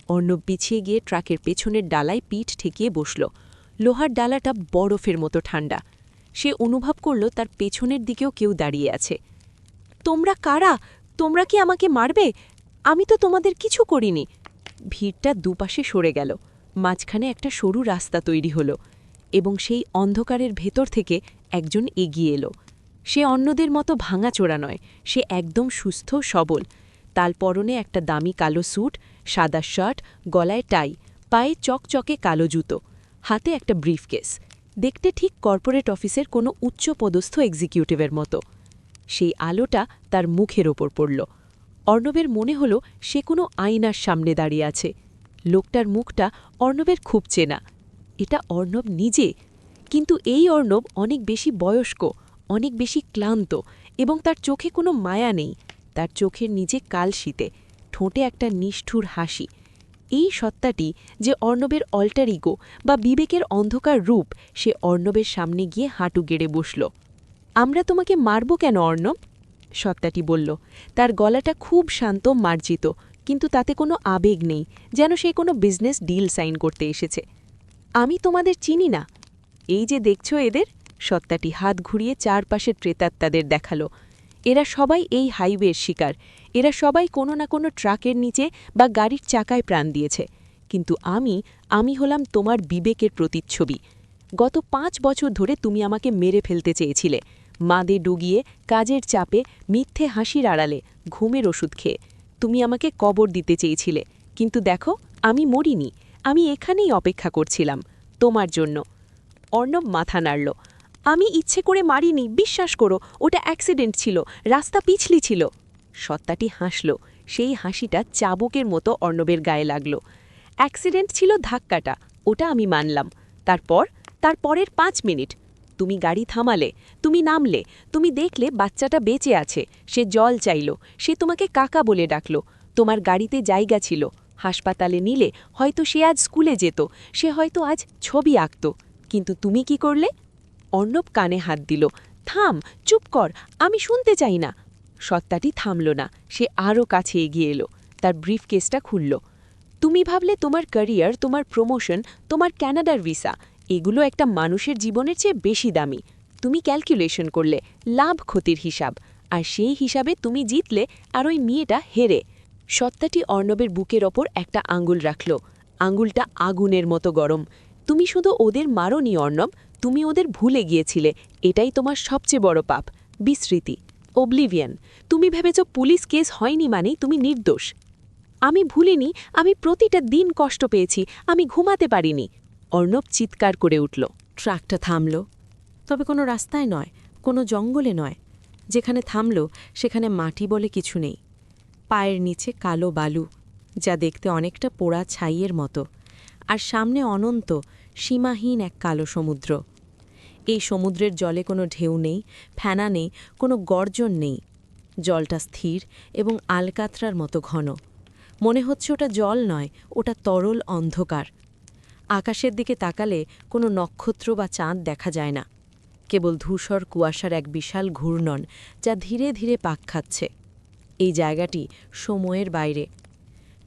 Speaker 4: অর্ণব পিছিয়ে গিয়ে ট্রাকের পেছনের ডালায় পিঠ ঠেকিয়ে বসল। লোহার ডালাটা বরফের মতো ঠান্ডা। সে অনুভব করল তার পেছনের দিকেও কেউ দাঁড়িয়ে আছে। তোমরা কারা? তোমরা কি আমাকে মারবে? আমি তো তোমাদের কিছু করিনি। ভিড়টা দুপাশে সরে গেল। মাঝখানে একটা সরু রাস্তা তৈরি হলো, এবং সেই অন্ধকারের ভেতর থেকে একজন এগিয়ে এলো। সে অন্যদের মতো ভাঙাচোরা নয়, সে একদম সুস্থ সবল। তার পরনে একটা দামি কালো স্যুট, সাদা শার্ট, গলায় টাই, পায়ে চকচকে কালো জুতো, হাতে একটা ব্রিফকেস। দেখতে ঠিক কর্পোরেট অফিসের কোনো উচ্চপদস্থ এক্সিকিউটিভের মতো। সেই আলোটা তার মুখের ওপর পড়ল। অর্ণবের মনে হল সে কোনো আয়নার সামনে দাঁড়িয়ে আছে। লোকটার মুখটা অর্ণবের খুব চেনা। এটা অর্ণব নিজে, কিন্তু এই অর্ণব অনেক বেশি বয়স্ক, অনেক বেশি ক্লান্ত, এবং তার চোখে কোনো মায়া নেই। তার চোখের নিচে কালশীতে, ঠোঁটে একটা নিষ্ঠুর হাসি।
Speaker 1: এই সত্তাটি যে অর্ণবের অল্টার ইগো বা বিবেকের অন্ধকার রূপ, সে অর্ণবের সামনে গিয়ে হাঁটু গেড়ে বসল। আমরা তোমাকে মারব কেন অর্ণব? সত্তাটি বলল। তার গলাটা খুব শান্ত, মার্জিত, কিন্তু তাতে কোনো আবেগ নেই, যেন সে কোনো বিজনেস ডিল সাইন করতে এসেছে। আমি তোমাদের চিনি না। এই যে দেখছো এদের, সত্তাটি হাত ঘুরিয়ে চারপাশের প্রেতাত্মাদের দেখালো। এরা সবাই এই হাইওয়ের শিকার। এরা সবাই কোনো না কোনো ট্রাকের নিচে বা গাড়ির চাকায় প্রাণ দিয়েছে। কিন্তু আমি হলাম তোমার বিবেকের প্রতিচ্ছবি। গত 5 বছর ধরে তুমি আমাকে মেরে ফেলতে চেয়েছিলে, মাদে ডুগিয়ে, কাজের চাপে, মিথ্যে হাসির আড়ালে, ঘুমের ওষুধ খেয়ে। তুমি আমাকে কবর দিতে চেয়েছিলে, কিন্তু দেখো আমি মরিনি। আমি এখানেই অপেক্ষা করছিলাম তোমার জন্য। অর্ণব মাথা নাড়ল। আমি ইচ্ছে করে মারিনি, বিশ্বাস করো, ওটা অ্যাক্সিডেন্ট ছিল, রাস্তা পিছলি ছিল। সত্তাটি হাসল। সেই হাসিটা চাবুকের মতো অর্ণবের গায়ে লাগল। অ্যাক্সিডেন্ট ছিল ধাক্কাটা, ওটা আমি মানলাম। তারপরের 5 মিনিট তুমি গাড়ি থামালে, তুমি নামলে, তুমি দেখলে বাচ্চাটা বেঁচে আছে, সে জল চাইল, সে তোমাকে কাকা বলে ডাকল, তোমার গাড়িতে জায়গা ছিল। হাসপাতালে নিলে হয়তো সে আজ স্কুলে যেত, সে হয়তো আজ ছবি আঁকত। কিন্তু তুমি কি করলে? অর্ণব কানে হাত দিল। থাম, চুপ কর, আমি শুনতে চাই না। সত্তাটি থামল না, সে আরও কাছে এগিয়ে এলো। তার ব্রিফকেসটা খুলল। তুমি ভাবলে তোমার ক্যারিয়ার, তোমার প্রমোশন, তোমার ক্যানাডার ভিসা, এগুলো একটা মানুষের জীবনের চেয়ে বেশি দামি। তুমি ক্যালকুলেশন করলে লাভ ক্ষতির হিসাব, আর সেই হিসাবে তুমি জিতলে আর ওই মেয়েটা হেরে। সত্তাটি অর্ণবের বুকের ওপর একটা আঙ্গুল রাখল। আঙ্গুলটা আগুনের মতো গরম। তুমি শুধু ওদের মারোনি অর্ণব, তুমি ওদের ভুলে গিয়েছিলে। এটাই তোমার সবচেয়ে বড় পাপ, বিস্মৃতি, ওবলিভিয়ান। তুমি ভেবেছ পুলিশ কেস হয়নি মানেই তুমি নির্দোষ। আমি ভুলিনি, আমি প্রতিটা দিন কষ্ট পেয়েছি, আমি ঘুমাতে পারিনি। অর্ণব চিৎকার করে উঠল।
Speaker 4: ট্রাকটা থামল, তবে কোনো রাস্তায় নয়, কোনো জঙ্গলে নয়। যেখানে থামল সেখানে মাটি বলে কিছু নেই। পায়ের নিচে কালো বালু, যা দেখতে অনেকটা পোড়া ছাইয়ের মতো, আর সামনে অনন্ত, সীমাহীন এক কালো সমুদ্র। এই সমুদ্রের জলে কোনো ঢেউ নেই, ফেনা নেই, কোনো গর্জন নেই। জলটা স্থির এবং আলকাতরার মতো ঘন। মনে হচ্ছে ওটা জল নয়, ওটা তরল অন্ধকার। আকাশের দিকে তাকালে কোনো নক্ষত্র বা চাঁদ দেখা যায় না, কেবল ধূসর কুয়াশার এক বিশাল ঘূর্ণন, যা ধীরে ধীরে পাক খাচ্ছে। এই জায়গাটি সময়ের বাইরে।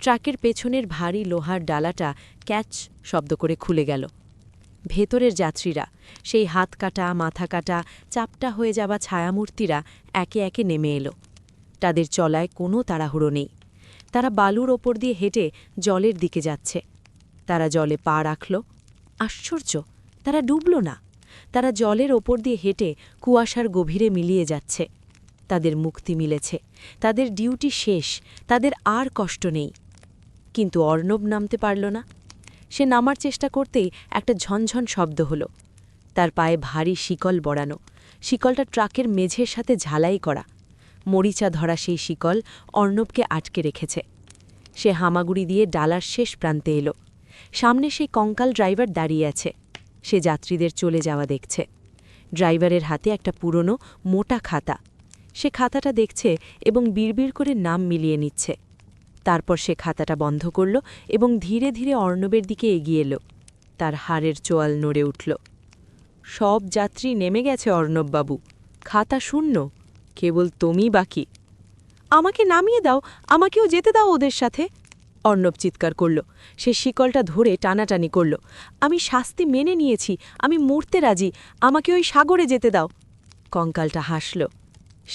Speaker 4: ট্রাকের পেছনের ভারী লোহার ডালাটা ক্যাচ শব্দ করে খুলে গেল। ভেতরের যাত্রীরা, সেই হাত কাটা, মাথা কাটা, চাপটা হয়ে যাওয়া ছায়ামূর্তিরা একে একে নেমে এলো। তাদের চলায় কোনো তাড়াহুড়ো নেই। তারা বালুর ওপর দিয়ে হেঁটে জলের দিকে যাচ্ছে। তারা জলে পা রাখল। আশ্চর্য, তারা ডুবল না। তারা জলের ওপর দিয়ে হেঁটে কুয়াশার গভীরে মিলিয়ে যাচ্ছে। তাদের মুক্তি মিলেছে, তাদের ডিউটি শেষ, তাদের আর কষ্ট নেই। কিন্তু অর্ণব নামতে পারল না। সে নামার চেষ্টা করতেই একটা ঝনঝন শব্দ হল। তার পায়ে ভারী শিকল বড়ানো, শিকলটা ট্রাকের মেঝের সাথে ঝালাই করা। মরিচা ধরা সেই শিকল অর্ণবকে আটকে রেখেছে। সে হামাগুড়ি দিয়ে ডালার শেষ প্রান্তে এলো। সামনে সেই কঙ্কাল ড্রাইভার দাঁড়িয়ে আছে। সে যাত্রীদের চলে যাওয়া দেখছে। ড্রাইভারের হাতে একটা পুরনো মোটা খাতা। সে খাতাটা দেখছে এবং বিড়বিড় করে নাম মিলিয়ে নিচ্ছে। তারপর সে খাতাটা বন্ধ করল এবং ধীরে ধীরে অর্ণবের দিকে এগিয়ে এলো। তার হাড়ের চোয়াল নড়ে উঠল। সব যাত্রী নেমে গেছে অর্ণববাবু, খাতা শূন্য, কেবল তুমি বাকি। আমাকে নামিয়ে দাও, আমাকেও যেতে দাও ওদের সাথে, অর্ণব চিৎকার করল। সে শিকলটা ধরে টানাটানি করল। আমি শাস্তি মেনে নিয়েছি, আমি মরতে রাজি, আমাকে ওই সাগরে যেতে দাও। কঙ্কালটা হাসল।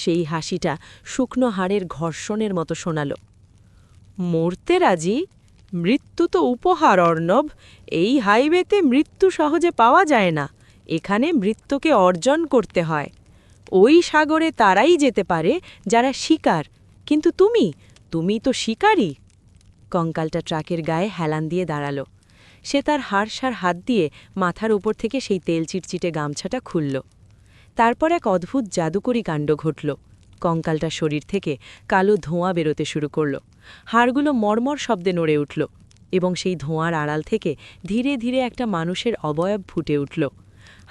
Speaker 4: সেই হাসিটা শুকনো হাড়ের ঘর্ষণের মতো শোনাল। মরতে রাজি? মৃত্যু তো উপহার অর্ণব। এই হাইওয়েতে মৃত্যু সহজে পাওয়া যায় না, এখানে মৃত্যুকে অর্জন করতে হয়। ওই সাগরে তারাই যেতে পারে যারা শিকার, কিন্তু তুমি তো শিকারী। কঙ্কালটা ট্রাকের গায়ে হেলান দিয়ে দাঁড়াল। সে তার হাড়সার হাত দিয়ে মাথার উপর থেকে সেই তেল চিটচিটে গামছাটা খুলল। তারপর এক অদ্ভুত জাদুকরী কাণ্ড ঘটল। কঙ্কালটা শরীর থেকে কালো ধোঁয়া বেরোতে শুরু করল। হাড়গুলো মর্মর শব্দে নড়ে উঠল এবং সেই ধোঁয়ার আড়াল থেকে ধীরে ধীরে একটা মানুষের অবয়ব ফুটে উঠল।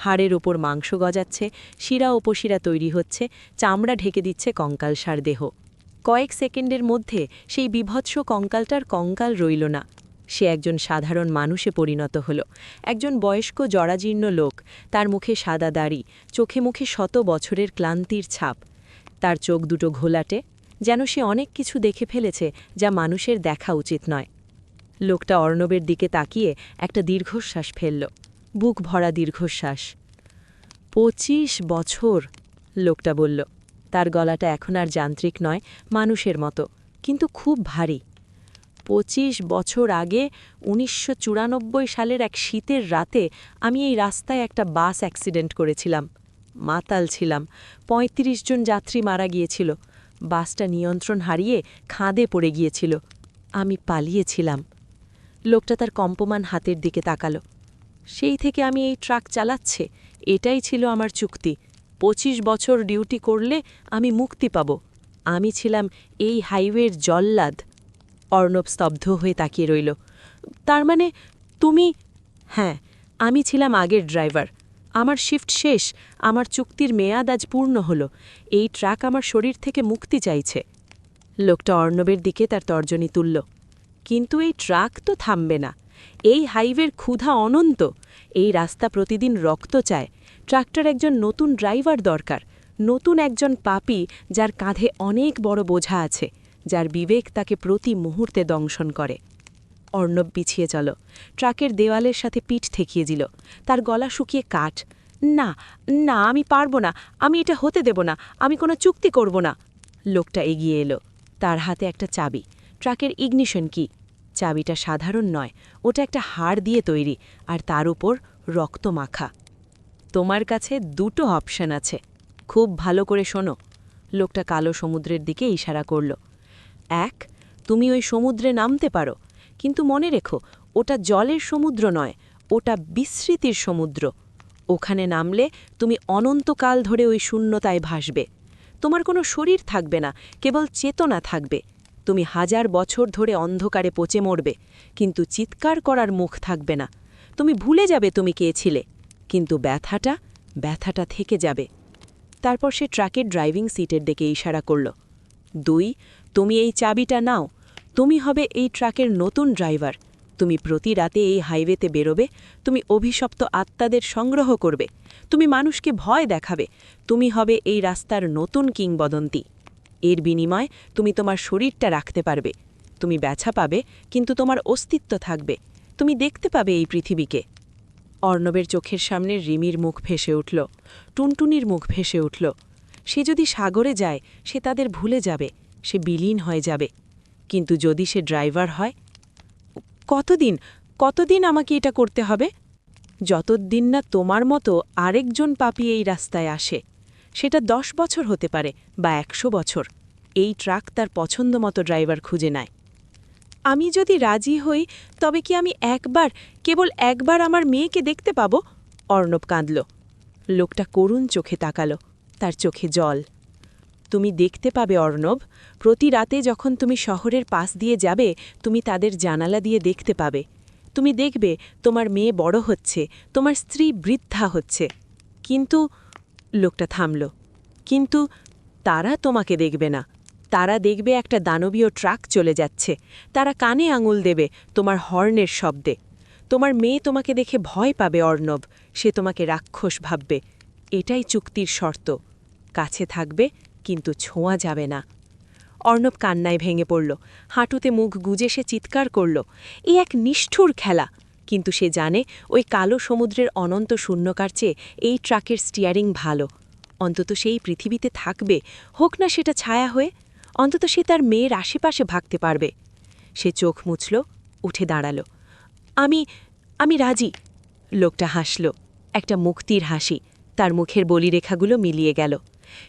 Speaker 4: হাড়ের ওপর মাংস গজাচ্ছে, শিরা উপশিরা তৈরি হচ্ছে, চামড়া ঢেকে দিচ্ছে কঙ্কালসার দেহ। কয়েক সেকেন্ডের মধ্যে সেই বিভৎস কঙ্কালটার কঙ্কাল রইল না।
Speaker 1: সে একজন সাধারণ মানুষে পরিণত হল, একজন বয়স্ক জরাজীর্ণ লোক, তার মুখে সাদা দাড়ি, চোখে মুখে শত বছরের ক্লান্তির ছাপ। তার চোখ দুটো ঘোলাটে, যেন সে অনেক কিছু দেখে ফেলেছে যা মানুষের দেখা উচিত নয়। লোকটা অর্ণবের দিকে তাকিয়ে একটা দীর্ঘশ্বাস ফেলল, বুক ভরা দীর্ঘশ্বাস। 25 বছর, লোকটা বলল। তার গলাটা এখন আর যান্ত্রিক নয়, মানুষের মতো, কিন্তু খুব ভারী। 25 বছর আগে 1994 সালের এক শীতের রাতে আমি এই রাস্তায় একটা বাস অ্যাক্সিডেন্ট করেছিলাম। মাতাল ছিলাম, 35 জন যাত্রী মারা গিয়েছিল। বাসটা নিয়ন্ত্রণ হারিয়ে খাদে পড়ে গিয়েছিল। আমি পালিয়েছিলাম। লোকটা তার কম্পমান হাতের দিকে তাকালো। সেই থেকে আমি এই ট্রাক চালাচ্ছে, এটাই ছিল আমার চুক্তি। 25 বছর ডিউটি করলে আমি মুক্তি পাব। আমি ছিলাম এই হাইওয়ের জল্লাদ। অর্ণব স্তব্ধ হয়ে তাকিয়ে রইল। তার মানে তুমি? হ্যাঁ, আমি ছিলাম আগের ড্রাইভার। আমার শিফট শেষ, আমার চুক্তির মেয়াদ আজ পূর্ণ হল। এই ট্রাক আমার শরীর থেকে মুক্তি চাইছে। লোকটা অর্ণবের দিকে তার তর্জনী তুলল। কিন্তু এই ট্রাক তো থামবে না। এই হাইওয়ের ক্ষুধা অনন্ত। এই রাস্তা প্রতিদিন রক্ত চায়। ট্রাকটার একজন নতুন ড্রাইভার দরকার, নতুন একজন পাপী যার কাঁধে অনেক বড় বোঝা আছে, যার বিবেক তাকে প্রতি মুহূর্তে দংশন করে। অর্ণব পিছিয়ে চল, ট্রাকের দেওয়ালের সাথে পিঠ ঠেকিয়ে দিল। তার গলা শুকিয়ে কাঠ। না না, আমি পারব না, আমি এটা হতে দেব না, আমি কোনো চুক্তি করব না। লোকটা এগিয়ে এলো। তার হাতে একটা চাবি। ট্রাকের ইগনিশন কি। চাবিটা সাধারণ নয়, ওটা একটা হাড় দিয়ে তৈরি, আর তার উপর রক্ত মাখা। তোমার কাছে দুটো অপশন আছে, খুব ভালো করে শোনো। লোকটা কালো সমুদ্রের দিকে ইশারা করল। 1, তুমি ওই সমুদ্রে নামতে পারো, কিন্তু মনে রেখো ওটা জলের সমুদ্র নয়, ওটা বিস্মৃতির সমুদ্র। ওখানে নামলে তুমি অনন্তকাল ধরে ওই শূন্যতায় ভাসবে। তোমার কোনো শরীর থাকবে না, কেবল চেতনা থাকবে। তুমি 1000 বছর ধরে অন্ধকারে পচে মরবে, কিন্তু চিৎকার করার মুখ থাকবে না। তুমি ভুলে যাবে তুমি কে ছিলে, কিন্তু ব্যথাটা থেকে যাবে। তারপর সে ট্রাকের ড্রাইভিং সিটের দিকে ইশারা করল। 2, তুমি এই চাবিটা নাও। তুমি হবে এই ট্রাকের নতুন ড্রাইভার। তুমি প্রতি রাতে এই হাইওয়েতে বেরোবে, তুমি অভিশপ্ত আত্মাদের সংগ্রহ করবে, তুমি মানুষকে ভয় দেখাবে, তুমি হবে এই রাস্তার নতুন কিংবদন্তি। এর বিনিময়ে তুমি তোমার শরীরটা রাখতে পারবে। তুমি ব্যথা পাবে, কিন্তু তোমার অস্তিত্ব থাকবে। তুমি দেখতে পাবে এই পৃথিবীকে। অর্ণবের চোখের সামনে রিমির মুখ ভেসে উঠল, টুনটুনির মুখ ভেসে উঠল। সে যদি সাগরে যায়, সে তাদের ভুলে যাবে, সে বিলীন হয়ে যাবে। কিন্তু যদি সে ড্রাইভার হয়? কতদিন আমাকে এটা করতে হবে? যতদিন না তোমার মতো আরেকজন পাপী এই রাস্তায় আসে। সেটা 10 বছর হতে পারে, বা 100 বছর। এই ট্রাক তার পছন্দ মতো ড্রাইভার খুঁজে নেয়। আমি যদি রাজি হই, তবে কি আমি কেবল একবার আমার মেয়েকে দেখতে পাব? অর্ণব কাঁদল। লোকটা করুণ চোখে তাকালো, তার চোখে জল। তুমি দেখতে পাবে অর্ণব, প্রতি রাতে যখন তুমি শহরের পাশ দিয়ে যাবে, তুমি তাদের জানালা দিয়ে দেখতে পাবে। তুমি দেখবে তোমার মেয়ে বড় হচ্ছে, তোমার স্ত্রী বৃদ্ধা হচ্ছে। কিন্তু লোকটা থামল। কিন্তু তারা তোমাকে দেখবে না। তারা দেখবে একটা দানবীয় ট্রাক চলে যাচ্ছে। তারা কানে আঙুল দেবে তোমার হর্নের শব্দে। তোমার মেয়ে তোমাকে দেখে ভয় পাবে অর্ণব, সে তোমাকে রাক্ষস ভাববে। এটাই চুক্তির শর্ত। কাছে থাকবে, কিন্তু ছোঁয়া যাবে না। অর্ণব কান্নায় ভেঙে পড়ল, হাঁটুতে মুখ গুজে সে চিৎকার করল। এই এক নিষ্ঠুর খেলা। কিন্তু সে জানে ওই কালো সমুদ্রের অনন্ত শূন্যকার চেয়ে এই ট্রাকের স্টিয়ারিং ভালো। অন্তত সেই পৃথিবীতে থাকবে, হোক না সেটা ছায়া হয়ে। অন্তত সে তার মেয়ের আশেপাশে ভাগতে পারবে। সে চোখ মুছল, উঠে দাঁড়াল। আমি রাজি। লোকটা হাসল, একটা মুক্তির হাসি। তার মুখের বলিরেখাগুলো মিলিয়ে গেল।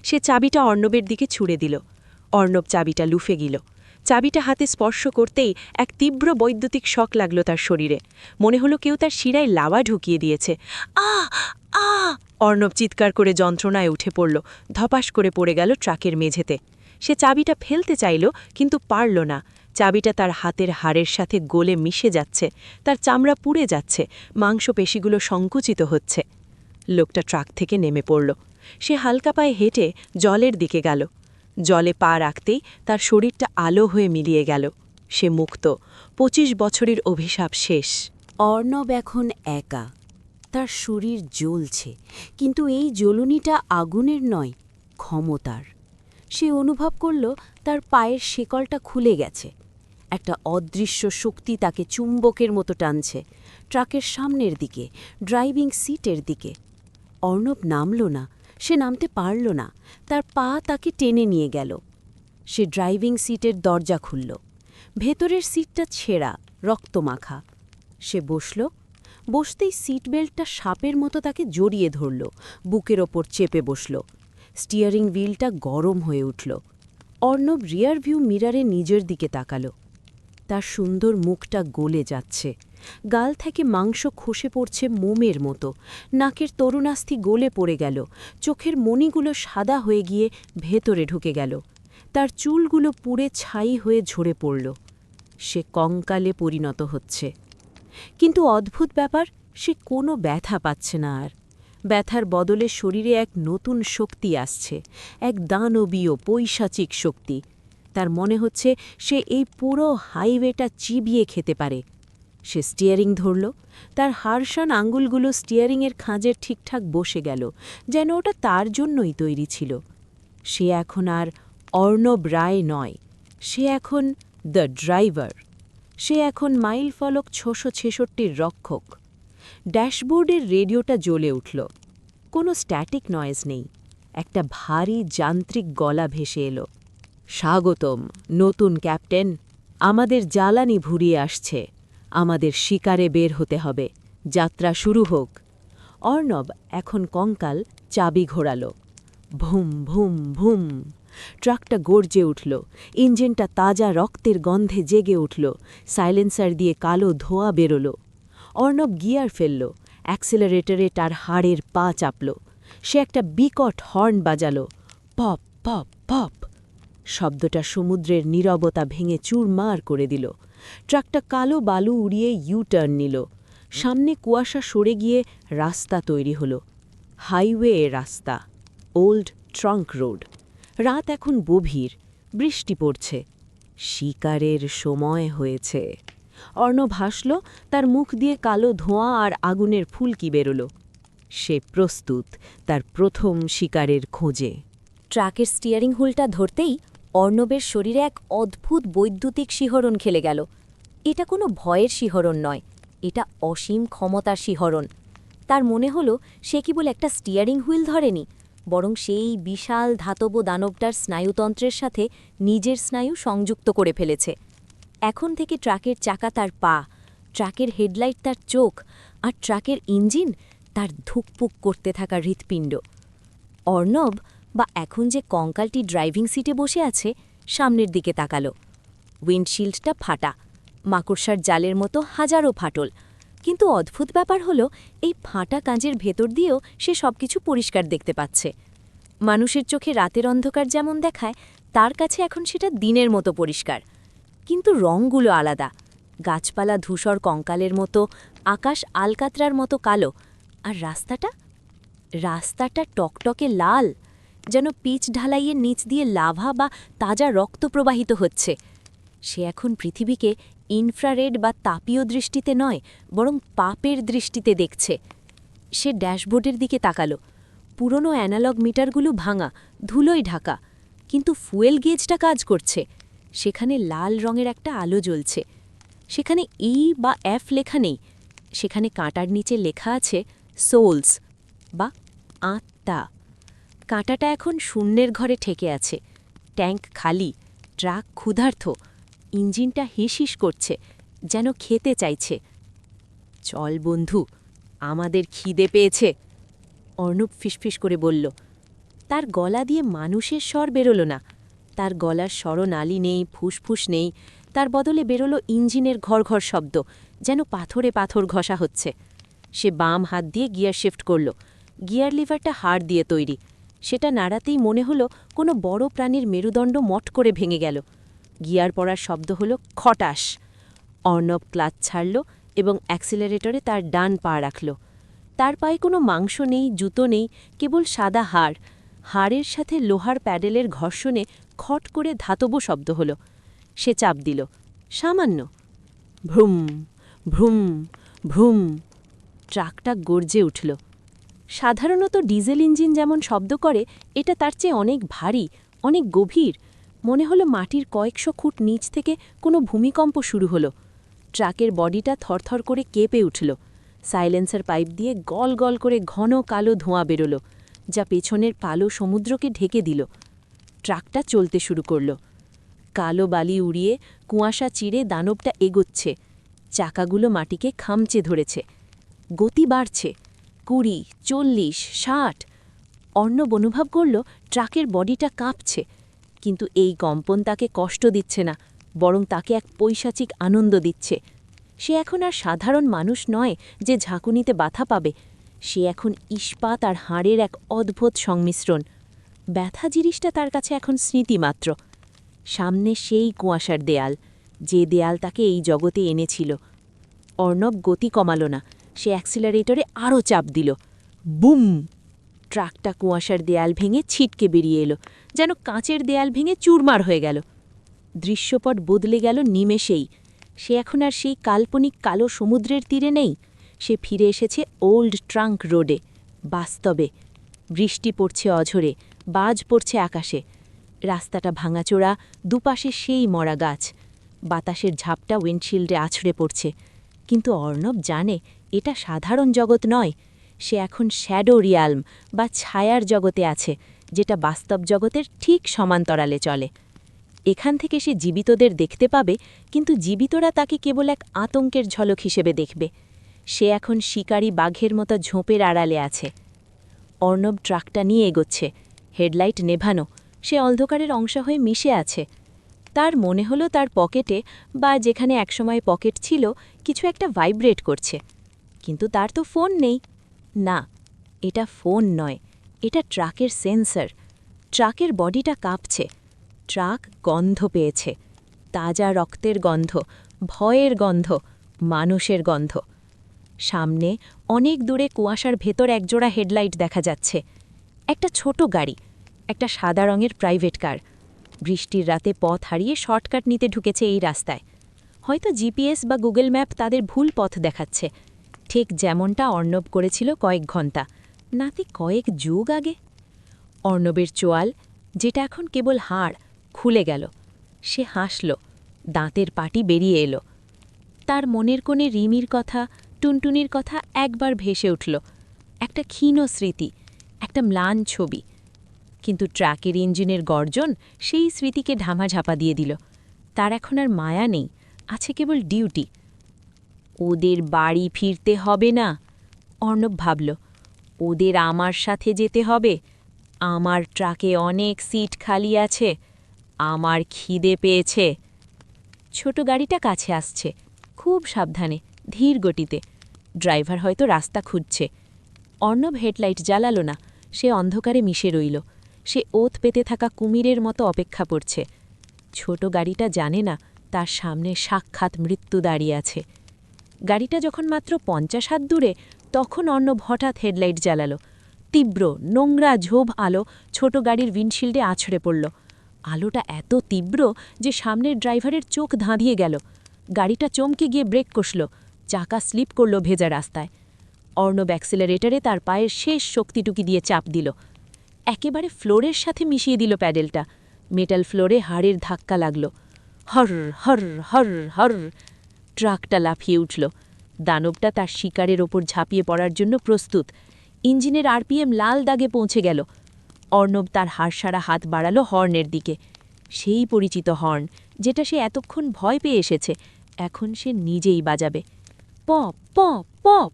Speaker 1: সে চাবিটা অর্ণবের দিকে ছুড়ে দিল। অর্ণব চাবিটা লুফে গেল। চাবিটা হাতে স্পর্শ করতেই এক তীব্র বৈদ্যুতিক শক লাগল তার শরীরে। মনে হলো কেউ তার শিরায় লাওয়া ঢুকিয়ে দিয়েছে। অর্ণব চিৎকার করে যন্ত্রণায় উঠে পড়ল, ধপাস করে পড়ে গেল ট্রাকের মেঝেতে। সে চাবিটা ফেলতে চাইল, কিন্তু পারল না। চাবিটা তার হাতের হাড়ের সাথে গলে মিশে যাচ্ছে, তার চামড়া পুড়ে যাচ্ছে, মাংসপেশিগুলো সংকুচিত হচ্ছে। লোকটা ট্রাক থেকে নেমে পড়ল। সে হালকা পায়ে হেঁটে জলের দিকে গেল। জলে পা রাখতেই তার শরীরটা আলো হয়ে মিলিয়ে গেল। সে মুক্ত ২৫ বছরের অভিশাপ শেষ।
Speaker 2: অর্ণব এখন একা। তার শরীর জ্বলছে, কিন্তু এই জ্বলুনিটা আগুনের নয়, ক্ষমতার। সে অনুভব করল তার পায়ের শেকলটা খুলে গেছে। একটা অদৃশ্য শক্তি তাকে চুম্বকের মতো টানছে, ট্রাকের সামনের দিকে, ড্রাইভিং সিটের দিকে। অর্ণব নামল না, সে নামতে পারল না, তার পা তাকে টেনে নিয়ে গেল। সে ড্রাইভিং সিটের দরজা খুলল। ভেতরের সিটটা ছেঁড়া, রক্তমাখা। সে বসল। বসতেই সিট বেল্টটা সাপের মতো তাকে জড়িয়ে ধরল, বুকের ওপর চেপে বসল। স্টিয়ারিং হুইলটা গরম হয়ে উঠল। অর্ণব রিয়ার ভিউ মিরারে নিজের দিকে তাকাল। তার সুন্দর মুখটা গলে যাচ্ছে, গাল থেকে মাংস খসে পড়ছে মোমের মতো, নাকের তরুণাস্থি গলে পড়ে গেল, চোখের মণিগুলো সাদা হয়ে গিয়ে ভেতরে ঢুকে গেল, তার চুলগুলো পুড়ে ছাই হয়ে ঝরে পড়ল। সে কঙ্কালে পরিণত হচ্ছে। কিন্তু অদ্ভুত ব্যাপার, সে কোনো ব্যথা পাচ্ছে না আর। ব্যথার বদলে শরীরে এক নতুন শক্তি আসছে, এক দানবীয় পৈশাচিক শক্তি। তার মনে হচ্ছে সে এই পুরো হাইওয়েটা চিবিয়ে খেতে পারে। সে স্টিয়ারিং ধরল, তার হাড়সান আঙুলগুলো স্টিয়ারিংয়ের খাঁজের ঠিকঠাক বসে গেল, যেন ওটা তার জন্যই তৈরি ছিল। সে এখন আর অর্ণব রায় নয়, সে এখন দ্য ড্রাইভার। সে এখন মাইল ফলক ৬৬৬র রক্ষক। ড্যাশবোর্ডের রেডিওটা জ্বলে উঠল। কোনো স্ট্যাটিক নয়েজ নেই, একটা ভারী যান্ত্রিক গলা ভেসে এলো। স্বাগতম নতুন ক্যাপ্টেন, আমাদের জ্বালানি ভুরিয়ে আসছে, আমাদের শিকারে বের হতে হবে, যাত্রা শুরু হোক। অর্ণব এখন কঙ্কাল চাবি ঘোরাল। ভুম ভুম ভুম, ট্রাকটা গর্জে উঠল, ইঞ্জিনটা তাজা রক্তের গন্ধে জেগে উঠল, সাইলেন্সার দিয়ে কালো ধোঁয়া বেরোল। অর্ণব গিয়ার ফেলল, অ্যাক্সেলারেটরে তার হাড়ের পা চাপল। সে একটা বিকট হর্ন বাজাল, পপ পপ পপ। শব্দটা সমুদ্রের নীরবতা ভেঙে চুরমার করে দিল। ট্রাকটা কালো বালু উড়িয়ে ইউ-টার্ন নিল। সামনে কুয়াশা সরে গিয়ে রাস্তা তৈরি হল, হাইওয়ে রাস্তা, ওল্ড ট্রাঙ্ক রোড। রাত এখন গভীর, বৃষ্টি পড়ছে। শিকারের সময় হয়েছে। অর্ণব হাসল, তার মুখ দিয়ে কালো ধোঁয়া আর আগুনের ফুলকি বেরোল। সে প্রস্তুত তার প্রথম শিকারের খোঁজে।
Speaker 3: ট্রাকের স্টিয়ারিং হুইলটা ধরতেই অর্ণবের শরীরে এক অদ্ভুত বৈদ্যুতিক শিহরণ খেলে গেল। এটা কোনো ভয়ের শিহরণ নয়, এটা অসীম ক্ষমতার শিহরণ। তার মনে হলো সে কেবল একটা স্টিয়ারিং হুইল ধরেনি, বরং সেই বিশাল ধাতব দানবটার স্নায়ুতন্ত্রের সাথে নিজের স্নায়ু সংযুক্ত করে ফেলেছে। এখন থেকে ট্রাকের চাকা তার পা, ট্রাকের হেডলাইট তার চোখ, আর ট্রাকের ইঞ্জিন তার ধুকপুক করতে থাকা হৃৎপিণ্ড। অর্ণব, বা এখন যে কঙ্কালটি ড্রাইভিং সিটে বসে আছে, সামনের দিকে তাকালো। উইন্ডশিল্ডটা ফাটা, মাকড়সার জালের মতো হাজারো ফাটল। কিন্তু অদ্ভুত ব্যাপার হলো, এই ফাঁটা কাঁচের ভেতর দিয়েও সে সবকিছু পরিষ্কার দেখতে পাচ্ছে। মানুষের চোখে রাতের অন্ধকার যেমন দেখায়, তার কাছে এখন সেটা দিনের মতো পরিষ্কার। কিন্তু রঙগুলো আলাদা, গাছপালা ধূসর কঙ্কালের মতো, আকাশ আলকাতরার মতো কালো, আর রাস্তাটা টকটকে লাল, যেন পিচ ঢালাইয়ের নিচ দিয়ে লাভা বা তাজা রক্ত প্রবাহিত হচ্ছে। সে এখন পৃথিবীকে ইনফ্রারেড বা তাপীয় দৃষ্টিতে নয়, বরং পাপের দৃষ্টিতে দেখছে। সে ড্যাশবোর্ডের দিকে তাকালো। পুরনো অ্যানালগ মিটারগুলো ভাঙা, ধুলোয় ঢাকা, কিন্তু ফুয়েল গেজটা কাজ করছে। সেখানে লাল রঙের একটা আলো জ্বলছে। সেখানে ই বা এফ লেখা নেই, সেখানে কাঁটার নিচে লেখা আছে সোলস বা আত্মা। কাঁটাটা এখন শূন্যের ঘরে ঠেকে আছে। ট্যাঙ্ক খালি, ট্রাক ক্ষুধার্ত, ইঞ্জিনটা হিসহিস করছে, যেন খেতে চাইছে। চল বন্ধু, আমাদের খিদে পেয়েছে, অর্ণব ফিসফিস করে বলল। তার গলা দিয়ে মানুষের স্বর বেরোল না, তার গলার স্বরনালী নেই, ফুসফুস নেই, তার বদলে বেরোল ইঞ্জিনের ঘর শব্দ, যেন পাথরে পাথর ঘষা হচ্ছে। সে বাম হাত দিয়ে গিয়ার শিফট করল। গিয়ার লিভারটা হাড় দিয়ে তৈরি, সেটা নাড়াতেই মনে হলো কোনো বড় প্রাণীর মেরুদণ্ড মট করে ভেঙে গেল। গিয়ার পড়ার শব্দ হলো খটাস। অর্ণব ক্লাচ ছাড়ল এবং অ্যাক্সিলারেটরে তার ডান পা রাখল। তার পায়ে কোনো মাংস নেই, জুতো নেই, কেবল সাদা হাড়। হাড়ের সাথে লোহার প্যাডেলের ঘর্ষণে খট করে ধাতব শব্দ হল। সে চাপ দিল।
Speaker 1: সামান্য। Vroom vroom vroom. ট্রাকটা গর্জে উঠল। সাধারণত ডিজেল ইঞ্জিন যেমন শব্দ করে, এটা তার চেয়ে অনেক ভারী, অনেক গভীর। মনে হলো মাটির কয়েকশো ফুট নিচ থেকে কোনো ভূমিকম্প শুরু হলো। ট্রাকের বডিটা থরথর করে কেঁপে উঠল। সাইলেন্সার পাইপ দিয়ে গল গল করে ঘন কালো ধোঁয়া বেরোল, যা পেছনের কালো সমুদ্রকে ঢেকে দিল। ট্রাকটা চলতে শুরু করল। কালো বালি উড়িয়ে কুয়াশা চিরে দানবটা এগোচ্ছে। চাকাগুলো মাটিকে খামচে ধরেছে। গতি বাড়ছে, ২০, ৪০, ৬০। অর্ণব অনুভব করল ট্রাকের বডিটা কাঁপছে। কিন্তু এই কম্পন তাকে কষ্ট দিচ্ছে না, বরং তাকে এক পৈশাচিক আনন্দ দিচ্ছে। সে এখন আর সাধারণ মানুষ নয় যে ঝাঁকুনিতে বাধা পাবে। সে এখন ইস্পাত আর হাড়ের এক অদ্ভুত সংমিশ্রণ। ব্যথা জিনিসটা তার কাছে এখন স্মৃতিমাত্র। সামনে সেই কুয়াশার দেয়াল, যে দেয়াল তাকে এই জগতে এনেছিল। অর্ণব গতি কমাল না, সে অ্যাক্সিলারেটরে আরও চাপ দিল। বুম! ট্রাকটা কুয়াশার দেয়াল ভেঙে ছিটকে বেরিয়ে এলো, যেন কাঁচের দেয়াল ভেঙে চুরমার হয়ে গেল। দৃশ্যপট বদলে গেল নিমেষেই। সে এখন আর সেই কাল্পনিক কালো সমুদ্রের তীরে নেই। সে ফিরে এসেছে ওল্ড ট্রাঙ্ক রোডে, বাস্তবে। বৃষ্টি পড়ছে অঝরে, বাজ পড়ছে আকাশে। রাস্তাটা ভাঙাচোরা, দুপাশে সেই মরা গাছ। বাতাসের ঝাপটা উইন্ডশিল্ডে আছড়ে পড়ছে। কিন্তু অর্ণব জানে এটা সাধারণ জগৎ নয়। সে এখন শ্যাডো রিয়ালম বা ছায়ার জগতে আছে, যেটা বাস্তব জগতের ঠিক সমান্তরালে চলে। এখান থেকে সে জীবিতদের দেখতে পাবে, কিন্তু জীবিতরা তাকে কেবল এক আতঙ্কের ঝলক হিসেবে দেখবে। সে এখন শিকারী বাঘের মতো ঝোপের আড়ালে আছে। অর্ণব ট্রাকটা নিয়ে এগোচ্ছে, হেডলাইট নেভানো। সে অন্ধকারের অংশ হয়ে মিশে আছে। তার মনে হলো তার পকেটে, বা যেখানে একসময় পকেট ছিল, কিছু একটা ভাইব্রেট করছে। কিন্তু তার তো ফোন নেই। না, এটা ফোন নয়, এটা ট্রাকের সেন্সর। ট্রাকের বডিটা কাঁপছে। ট্রাক গন্ধ পেয়েছে, তাজা রক্তের গন্ধ, ভয়ের গন্ধ, মানুষের গন্ধ। সামনে অনেক দূরে কুয়াশার ভেতর একজোড়া হেডলাইট দেখা যাচ্ছে। একটা ছোট গাড়ি, একটা সাদা রঙের প্রাইভেট কার। বৃষ্টির রাতে পথ হারিয়ে শর্টকাট নিতে ঢুকেছে এই রাস্তায়। হয়তো জিপিএস বা গুগল ম্যাপ তাদের ভুল পথ দেখাচ্ছে, ঠিক যেমনটা অর্ণব করেছিল কয়েক ঘন্টা, নাতি কয়েক যুগ আগে। অর্ণবের চোয়াল, যেটা এখন কেবল হাড়, খুলে গেল। সে হাসল, দাঁতের পাটি বেরিয়ে এলো। তার মনের কোণে রিমির কথা, টুনটুনির কথা একবার ভেসে উঠল। একটা ক্ষীণ স্মৃতি, একটা ম্লান ছবি। কিন্তু ট্রাকের ইঞ্জিনের গর্জন সেই স্মৃতিকে ঢামাঝাপা দিয়ে দিল। তার এখন আর মায়া নেই, আছে কেবল ডিউটি। ওদের বাড়ি ফিরতে হবে না, অর্ণব ভাবল। ওদের আমার সাথে যেতে হবে। আমার ট্রাকে অনেক সিট খালি আছে। আমার খিদে পেয়েছে। ছোট গাড়িটা কাছে আসছে, খুব সাবধানে, ধীর গতিতে। ড্রাইভার হয়তো রাস্তা খুঁজছে। অর্ণব হেডলাইট জ্বালাল না, সে অন্ধকারে মিশে রইল। সে ওত পেতে থাকা কুমিরের মতো অপেক্ষা করছে। ছোট গাড়িটা জানে না তার সামনে সাক্ষাৎ মৃত্যু দাঁড়িয়ে আছে। গাড়িটা যখন মাত্র ৫০ হাত দূরে, তখন অর্ণব হঠাৎ হেডলাইট জ্বালাল। তীব্র, নোংরা ঝোভ আলো ছোট গাড়ির উইন্ডশিল্ডে আছড়ে পড়ল। আলোটা এত তীব্র যে সামনের ড্রাইভারের চোখ ধাঁধিয়ে গেল। গাড়িটা চমকে গিয়ে ব্রেক কষল, চাকা স্লিপ করল ভেজা রাস্তায়। অর্ণব অ্যাক্সিলারেটরে তার পায়ের শেষ শক্তিটুকি দিয়ে চাপ দিল। একেবারে ফ্লোরের সাথে মিশিয়ে দিল প্যাডেলটা। মেটাল ফ্লোরে হাড়ের ধাক্কা লাগল। হর হর হর হর। ট্রাকটা লাফিয়ে উঠল। দানবটা তার শিকারের ওপর ঝাঁপিয়ে পড়ার জন্য প্রস্তুত। ইঞ্জিনের আরপিএম লাল দাগে পৌঁছে গেল। অর্ণব তার হাড়সারা হাত বাড়াল হর্নের দিকে। সেই পরিচিত হর্ন, যেটা সে এতক্ষণ ভয় পেয়ে এসেছে, এখন সে নিজেই বাজাবে। Pop pop pop.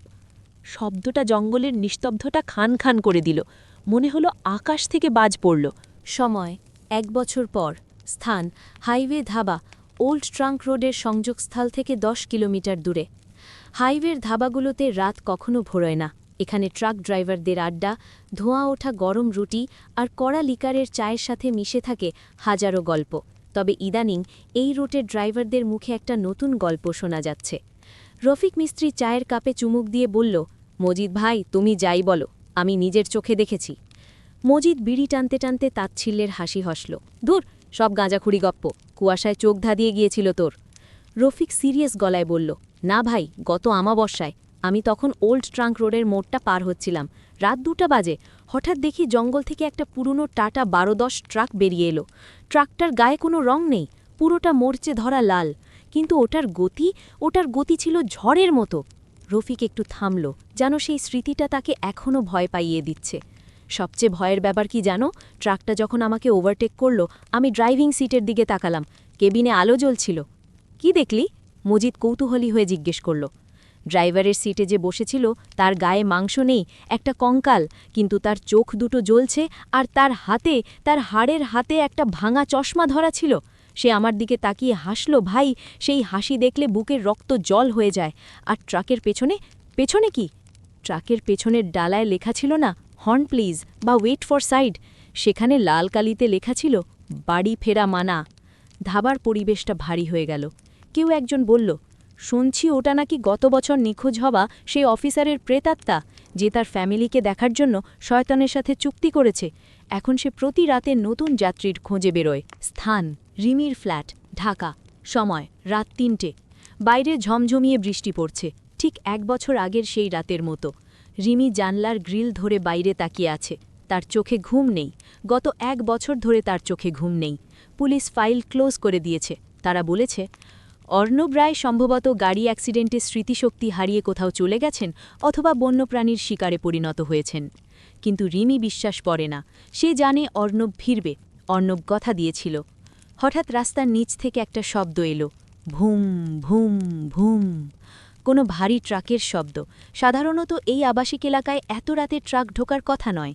Speaker 1: শব্দটা জঙ্গলের নিস্তব্ধতা খান খান করে দিল। মনে হলো আকাশ থেকে বাজ পড়ল।
Speaker 3: সময় ১ বছর পর। স্থান হাইওয়ে ধাবা, ওল্ড ট্রাঙ্ক রোডের সংযোগস্থল থেকে ১০ কিলোমিটার দূরে। হাইওয়ের ধাবাগুলোতে রাত কখনো ভোরয় না। এখানে ট্রাক ড্রাইভারদের আড্ডা, ধোঁয়া ওঠা গরম রুটি আর কড়া লিকারের চায়ের সাথে মিশে থাকে হাজারো গল্প। তবে ইদানিং এই রুটের ড্রাইভারদের মুখে একটা নতুন গল্প শোনা যাচ্ছে। রফিক মিস্ত্রি চায়ের কাপে চুমুক দিয়ে বলল, মজিদ ভাই, তুমি যাই বলো, আমি নিজের চোখে দেখেছি। মজিদ বিড়ি টানতে টানতে তাচ্ছিল্যের হাসি হসল। ধুর, সব গাঁজাখুড়ি গপ্প, কুয়াশায় চোখ ধাঁধিয়ে গিয়েছিল তোর। রফিক সিরিয়াস গলায় বলল, না ভাই, গত আমাবস্যায় আমি তখন ওল্ড ট্রাঙ্ক রোডের মোড়টা পার হচ্ছিলাম। রাত 2টা বাজে। হঠাৎ দেখি জঙ্গল থেকে একটা পুরনো টাটা 12-10 ট্রাক বেরিয়ে এলো। ট্রাকটার গায়ে কোনো রং নেই, পুরোটা মরচে ধরা লাল, কিন্তু ওটার গতি ছিল ঝড়ের মতো। রফিক একটু থামল, যেন সেই স্মৃতিটা তাকে এখনও ভয় পাইয়ে দিচ্ছে। সবচেয়ে ভয়ের ব্যাপার কি জানো? ট্রাকটা যখন আমাকে ওভারটেক করল, আমি ড্রাইভিং সিটের দিকে তাকালাম। কেবিনে আলো জ্বলছিল। কি দেখলি? মজিদ কৌতূহলী হয়ে জিজ্ঞেস করল। ড্রাইভারের সিটে যে বসেছিল তার গায়ে মাংস নেই, একটা কঙ্কাল, কিন্তু তার চোখ দুটো জ্বলছে, আর তার হাড়ের হাতে একটা ভাঙা চশমা ধরা ছিল। সে আমার দিকে তাকিয়ে হাসল। ভাই, সেই হাসি দেখলে বুকের রক্ত জল হয়ে যায়। আর ট্রাকের পেছনে কি? ট্রাকের পেছনের ডালায় লেখা ছিল না হর্ন প্লিজ বা ওয়েট ফর সাইড, সেখানে লাল কালিতে লেখা ছিল বাড়ি ফেরা মানা। ধাবার পরিবেশটা ভারী হয়ে গেল। কেউ একজন বলল, শুনছি ওটা নাকি গত বছর নিখোঁজ হওয়া সেই অফিসারের প্রেতাত্মা, যে তার ফ্যামিলিকে দেখার জন্য শয়তানের সাথে চুক্তি করেছে। এখন সে প্রতি রাতে নতুন যাত্রীর খোঁজে বেরোয়। স্থান: রিমির ফ্ল্যাট, ঢাকা। সময়: রাত 3টে। বাইরে ঝমঝমিয়ে বৃষ্টি পড়ছে, ঠিক 1 বছর আগের সেই রাতের মতো। রিমি জানলার গ্রিল ধরে বাইরে তাকিয়ে আছে। তার চোখে ঘুম নেই। গত 1 বছর ধরে তার চোখে ঘুম নেই। পুলিশ ফাইল ক্লোজ করে দিয়েছে। তারা বলেছে, অর্ণব রায় সম্ভবত গাড়ি অ্যাক্সিডেন্টে স্মৃতিশক্তি হারিয়ে কোথাও চলে গেছেন, অথবা বন্যপ্রাণীর শিকারে পরিণত হয়েছেন। কিন্তু রিমি বিশ্বাস করে না। সে জানে অর্ণব ফিরবে। অর্ণব কথা দিয়েছিল। হঠাৎ রাস্তার নিচ থেকে একটা শব্দ এলো, ভুম ভুম ভুম। কোনো ভারী ট্রাকের শব্দ। সাধারণত এই আবাসিক এলাকায় এত রাতে ট্রাক ঢোকার কথা নয়।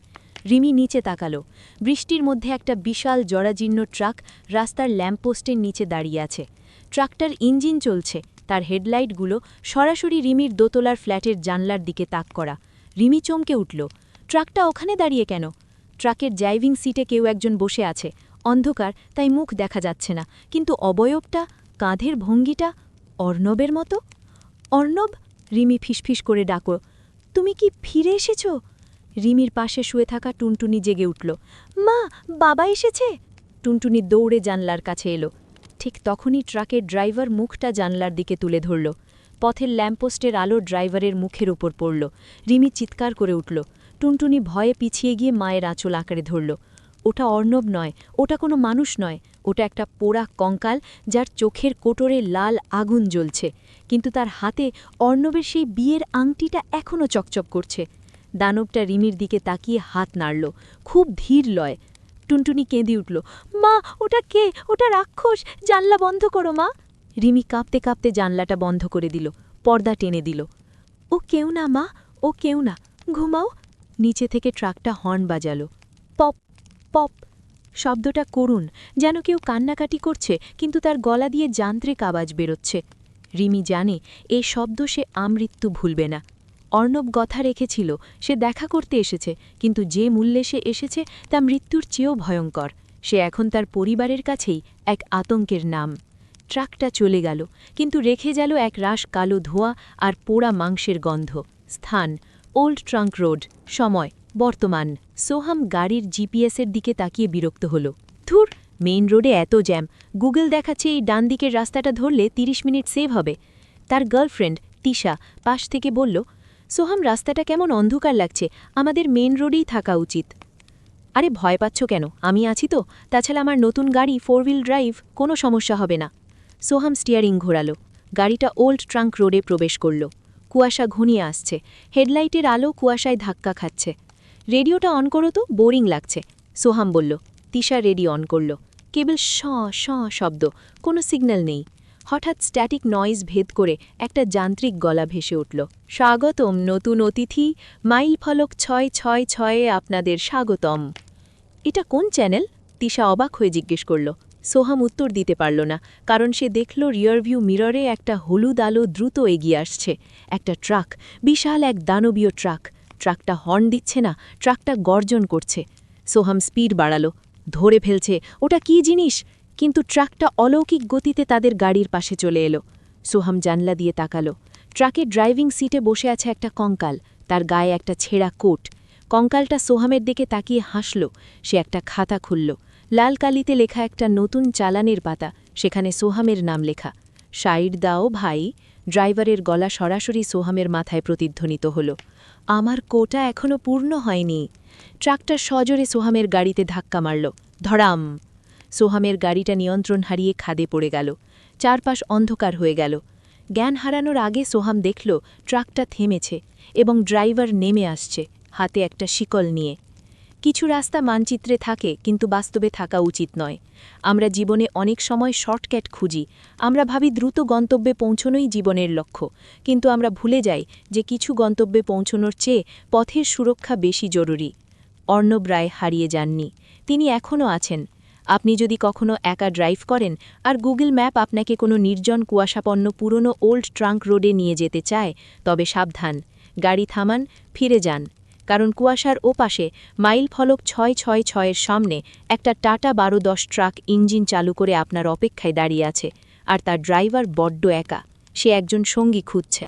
Speaker 3: রিমি নিচে তাকালো। বৃষ্টির মধ্যে একটা বিশাল জরাজীর্ণ ট্রাক রাস্তার ল্যাম্পপোস্টের নিচে দাঁড়িয়ে আছে। ট্রাকটার ইঞ্জিন চলছে, তার হেডলাইটগুলো সরাসরি রিমির দোতলার ফ্ল্যাটের জানলার দিকে তাক করা। রিমি চমকে উঠল। ট্রাকটা ওখানে দাঁড়িয়ে কেন? ট্রাকের ড্রাইভিং সিটে কেউ একজন বসে আছে। অন্ধকার, তাই মুখ দেখা যাচ্ছে না, কিন্তু অবয়বটা, কাঁধের ভঙ্গিটা অর্ণবের মতো। অর্ণব! রিমি ফিসফিস করে ডাক, তুমি কি ফিরে এসেছ? রিমির পাশে শুয়ে থাকা টুনটুনি জেগে উঠল। মা, বাবা এসেছে! টুনটুনি দৌড়ে জানলার কাছে এলো। ঠিক তখনই ট্রাকের ড্রাইভার মুখটা জানলার দিকে তুলে ধরল। পথের ল্যাম্পপোস্টের আলো ড্রাইভারের মুখের উপর পড়ল। রিমি চিৎকার করে উঠল। টুনটুনি ভয়ে পিছিয়ে গিয়ে মায়ের আঁচল আঁকড়ে ধরল। ওটা অর্ণব নয়, ওটা কোনো মানুষ নয়, ওটা একটা পোড়া কঙ্কাল, যার চোখের কোটরে লাল আগুন জ্বলছে, কিন্তু তার হাতে অর্ণবের সেই বিয়ের আংটিটা এখনও চকচক করছে। দানবটা রিমির দিকে তাকিয়ে হাত নাড়ল, খুব ধীর লয়। টুনটুনি কেঁদে উঠল, মা, ওটা কে? ওটা রাক্ষস! জানলা বন্ধ করো মা! রিমি কাঁপতে কাঁপতে জানলাটা বন্ধ করে দিল, পর্দা টেনে দিল। ও কেউ না মা, ও কেউ না, ঘুমাও। নিচে থেকে ট্রাকটা হর্ন বাজালো। পপ পপ শব্দটা করুণ, যেন কেউ কান্নাকাটি করছে, কিন্তু তার গলা দিয়ে যান্ত্রিক আওয়াজ বেরোচ্ছে। রিমি জানে এই শব্দ সে আমৃত্যু ভুলবে না। অর্ণব কথা রেখেছিল, সে দেখা করতে এসেছে, কিন্তু যে মূল্যে সে এসেছে তা মৃত্যুর চেয়েও ভয়ঙ্কর। সে এখন তার পরিবারের কাছেই এক আতঙ্কের নাম। ট্রাকটা চলে গেল, কিন্তু রেখে গেল এক রাশ কালো ধোঁয়া আর পোড়া মাংসের গন্ধ। স্থান: ওল্ড ট্রাঙ্ক রোড। সময়: বর্তমান। সোহাম গাড়ির জিপিএসের দিকে তাকিয়ে বিরক্ত হল। ধুর, মেইন রোডে এত জ্যাম। গুগল দেখাচ্ছে এই ডান দিকের রাস্তাটা ধরলে 30 মিনিট সেভ হবে। তার গার্লফ্রেন্ড তিশা পাশ থেকে বলল, সোহাম, রাস্তাটা কেমন অন্ধকার লাগছে, আমাদের মেইন রোডেই থাকা উচিত। আরে ভয় পাচ্ছ কেন? আমি আছি তো। তাছাড়া আমার নতুন গাড়ি 4 হুইল ড্রাইভ, কোনো সমস্যা হবে না। সোহাম স্টিয়ারিং ঘোরালো। গাড়িটা ওল্ড ট্রাঙ্ক রোডে প্রবেশ করল। কুয়াশা ঘনিয়ে আসছে, হেডলাইটের আলো কুয়াশায় ধাক্কা খাচ্ছে। রেডিওটা অন করো তো, বোরিং লাগছে, সোহাম বলল। তিশা রেডিও অন করল। কেবল শ শ শব্দ, কোনো সিগন্যাল নেই। হঠাৎ স্ট্যাটিক নয়েজ ভেদ করে একটা যান্ত্রিক গলা ভেসে উঠল, স্বাগতম নতুন অতিথি, মাইল ফলক 666-এ আপনাদের স্বাগতম। এটা কোন চ্যানেল? তিশা অবাক হয়ে জিজ্ঞেস করল। সোহাম উত্তর দিতে পারল না, কারণ সে দেখল রিয়ারভিউ মিররে একটা হলুদ আলো দ্রুত এগিয়ে আসছে। একটা ট্রাক, বিশাল এক দানবীয় ট্রাক। ট্রাকটা হর্ন দিচ্ছে না, ট্রাকটা গর্জন করছে। সোহাম স্পিড বাড়ালো। ধরে ফেলছে, ওটা কী জিনিস? কিন্তু ট্রাকটা অলৌকিক গতিতে তাদের গাড়ির পাশে চলে এলো। সোহাম জানলা দিয়ে তাকালো। ট্রাকের ড্রাইভিং সিটে বসে আছে একটা কঙ্কাল, তার গায়ে একটা ছেঁড়া কোট। কঙ্কালটা সোহামের দিকে তাকিয়ে হাসল। সে একটা খাতা খুলল। লাল কালিতে লেখা একটা নতুন চালানের পাতা, সেখানে সোহামের নাম লেখা।
Speaker 1: সাইড দাও ভাই। ড্রাইভারের গলা সরাসরি সোহামের মাথায় প্রতিধ্বনিত হল। আমার কোটা এখনো পূর্ণ হয়নি। ট্রাকটা সজোরে সোহামের গাড়িতে ধাক্কা মারল। ধড়াম! সোহামের গাড়িটা নিয়ন্ত্রণ হারিয়ে খাদে পড়ে গেল। চারপাশ অন্ধকার হয়ে গেল। জ্ঞান হারানোর আগে সোহাম দেখল ট্রাকটা থেমেছে এবং ড্রাইভার নেমে আসছে, হাতে একটা শিকল নিয়ে। কিছু রাস্তা মানচিত্রে থাকে, কিন্তু বাস্তবে থাকা উচিত নয়। আমরা জীবনে অনেক সময় শর্টকাট খুঁজি। আমরা ভাবি দ্রুত গন্তব্যে পৌঁছনোই জীবনের লক্ষ্য, কিন্তু আমরা ভুলে যাই যে কিছু গন্তব্যে পৌঁছনোর চেয়ে পথের সুরক্ষা বেশি জরুরি। অর্ণব রায় হারিয়ে যাননি, তিনি এখনও আছেন। আপনি যদি কখনো একা ড্রাইভ করেন আর গুগল ম্যাপ আপনাকে কোনো নির্জন কুয়াশাপন্ন পুরনো ওল্ড ট্রাঙ্ক রোডে নিয়ে যেতে চায়, তবে সাবধান, গাড়ি থামান, ফিরে যান। কারণ কুয়াশার ওপাশে মাইল ফলক 666-এর সামনে একটা টাটা 1210 ট্রাক ইঞ্জিন চালু করে আপনার অপেক্ষায় দাঁড়িয়ে আছে, আর তার ড্রাইভার বড্ড একা। সে একজন সঙ্গী খুঁজছে।